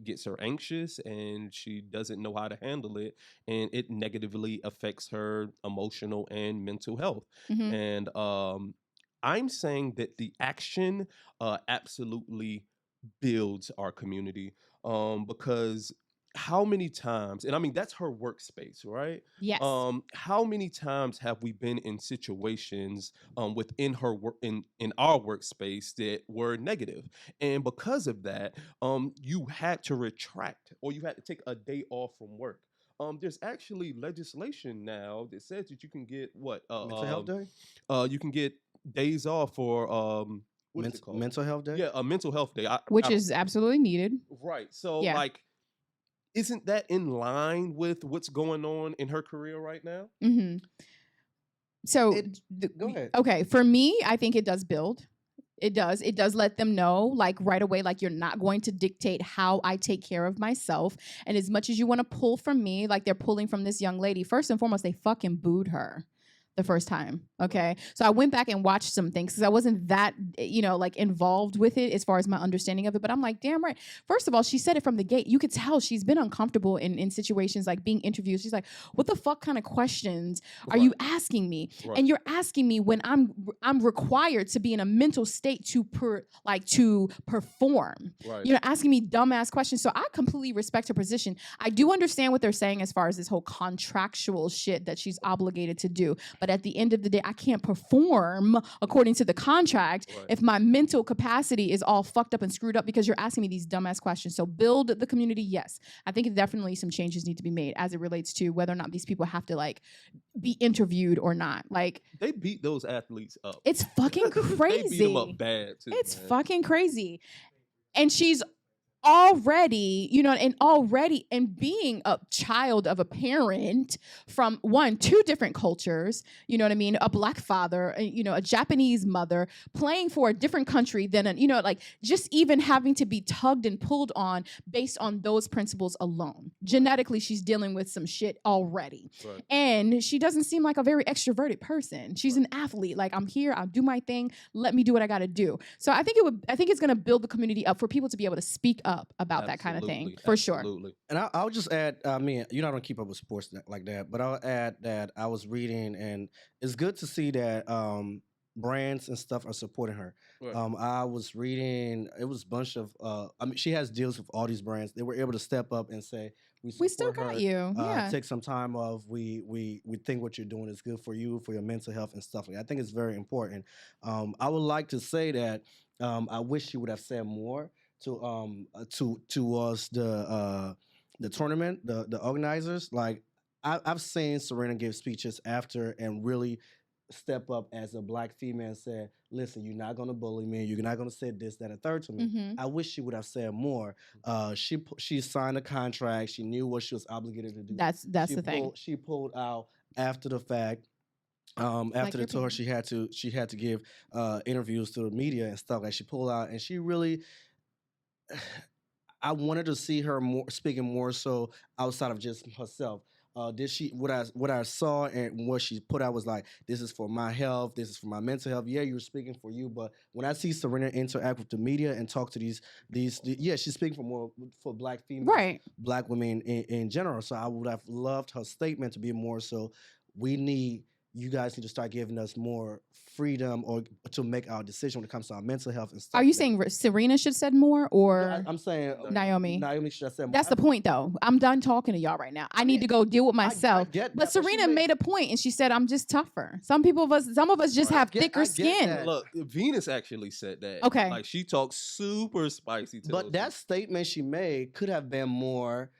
gets her anxious and she doesn't know how to handle it, and it negatively affects her emotional and mental health. Mhm. And I'm saying that the action absolutely builds our community, because how many times, and I mean that's her workspace, right? Yes. How many times have we been in situations within her work in our workspace that were negative, and because of that, you had to retract or you had to take a day off from work. There's actually legislation now that says that you can get Mental health day? you can get days off for what is it called? Mental health day? Yeah, a mental health day. Which I- is absolutely needed. right. So Yeah. like, isn't that in line with what's going on in her career right now? Hmm. So, Go ahead. okay, for me, I think it does build. It does. It does let them know, like right away, like you're not going to dictate how I take care of myself. And as much as you want to pull from me, like they're pulling from this young lady, first and foremost, they fucking booed her the first time. Okay. So I went back and watched some things because I wasn't that, like involved with it as far as my understanding of it. But I'm like, damn right. First of all, she said it from the gate. You could tell she's been uncomfortable in situations like being interviewed. She's like, what the fuck kind of questions are you asking me? Right. And you're asking me when I'm required to be in a mental state to perform. Right. You're asking me dumbass questions. So I completely respect her position. I do understand what they're saying as far as this whole contractual shit that she's obligated to do. But at the end of the day, I can't perform according to the contract if my mental capacity is all fucked up and screwed up because you're asking me these dumbass questions. So build the community, yes. I think definitely some changes need to be made as it relates to whether or not these people have to like be interviewed or not. Like they beat those athletes up. It's fucking crazy. They beat them up bad too. It's man. fucking crazy. And she's already, and being a child of a parent from two different cultures, you know what I mean? A black father, a Japanese mother, playing for a different country than, just even having to be tugged and pulled on based on those principles alone. Genetically, she's dealing with some shit already. Right. And she doesn't seem like a very extroverted person. She's an athlete. Like, I'm here, I'll do my thing, let me do what I gotta do. So I think it's gonna build the community up for people to be able to speak up about that kind of thing, for sure. And I'll just add, I don't keep up with sports like that, but I'll add that I was reading, and it's good to see that brands and stuff are supporting her. Right. I was reading, it was a bunch of, she has deals with all these brands. They were able to step up and say, we still got you. Take some time off. We think what you're doing is good for you, for your mental health and stuff like that. I think it's very important. I would like to say that I wish she would have said more towards the tournament, the organizers. Like I've seen Serena give speeches after and really step up as a black female and say, listen, you're not gonna bully me, you're not gonna say this, that, and third to me. Mm-hmm. I wish she would have said more. She signed a contract, she knew what she was obligated to do. That's the thing. She pulled out after the fact. After the tour, she had to give interviews to the media and stuff. Like she pulled out, and she really. I wanted to see her speaking more so outside of just herself. What I saw and what she put out was like, this is for my health, this is for my mental health. Yeah, you're speaking for you, but when I see Serena interact with the media and talk to these she's speaking for black females, right, black women in general. So I would have loved her statement to be more so, you guys need to start giving us more freedom or to make our decision when it comes to our mental health and stuff. Are you saying Serena should have said more, or I'm saying Naomi? Naomi should have said more. That's the point, though. I'm done talking to y'all right now. I need to go deal with myself. I get that, but Serena made a point, and she said, "I'm just tougher." Some of us just have thicker skin. That. Look, Venus actually said that. Okay, like she talks super spicy. But that statement she made could have been more.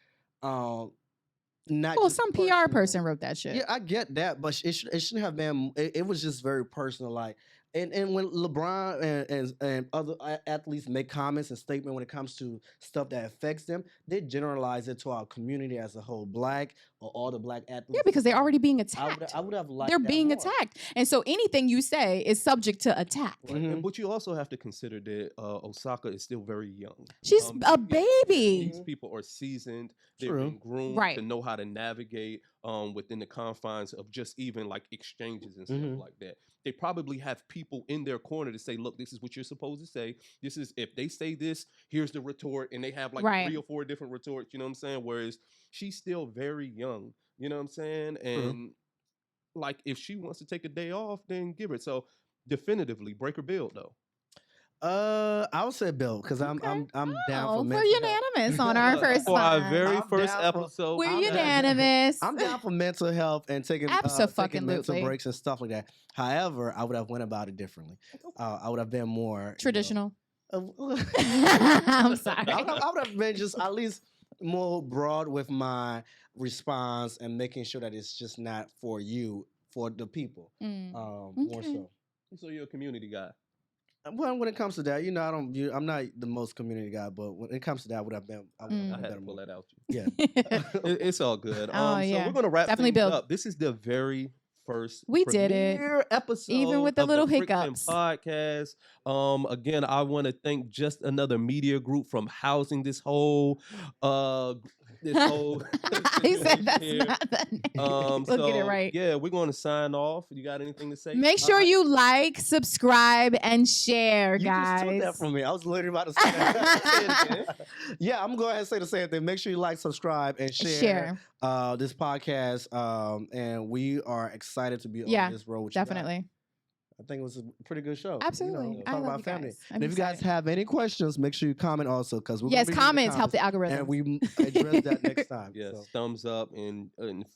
Some PR person wrote that shit. Yeah, I get that, but it shouldn't have been. It was just very personal, like. And when LeBron and other athletes make comments and statements when it comes to stuff that affects them, they generalize it to our community as a whole, black or all the black athletes. Yeah, because they're already being attacked. I would have liked. They're being more. attacked, and so anything you say is subject to attack. Right. Mm-hmm. But you also have to consider that Osaka is still very young. She's a baby. These people are seasoned. They've been groomed to know how to navigate within the confines of just even like exchanges and stuff like that. They probably have people in their corner to say, look, this is what you're supposed to say. This is, if they say this, here's the retort. And they have like 3 or 4 different retorts, you know what I'm saying? Whereas she's still very young, you know what I'm saying? And like, if she wants to take a day off, then give it. So definitively break her build though. I would say Bill because I'm down for we're unanimous on our first for our very first episode. We're unanimous. I'm down for mental health and taking mental breaks and stuff like that. However, I would have went about it differently. I would have been more traditional. I'm sorry. I would have been just at least more broad with my response and making sure that it's just not for you, for the people. More so. So you're a community guy. Well, when it comes to that, I'm not the most community guy, but when it comes to that, I would have been. I had to pull that out. Yeah, it's all good. So we're gonna wrap things up. This is the very first episode, even with the little hiccups. Podcast. Again, I want to thank Just Another Media Group from housing this whole this whole. He said that's here. not the name. We'll get it So, right. Yeah, we're going to sign off. You got anything to say? Make sure you like, subscribe, and share, You just took that guys. from me. I was literally about to say that. Yeah, I'm going to go ahead and say the same thing. Make sure you like, subscribe, and share. This podcast. And we are excited to be on this road with you guys. Definitely. I think it was a pretty good show. Absolutely. I talking love about you family. guys. And if you guys have any questions, make sure you comment also because we're comments help the algorithm. and we address that next time. Yes, So. thumbs up and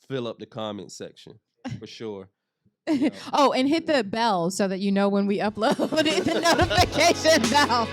fill up the comment section for sure. Oh, and hit the bell so that you know when we upload the notification bell.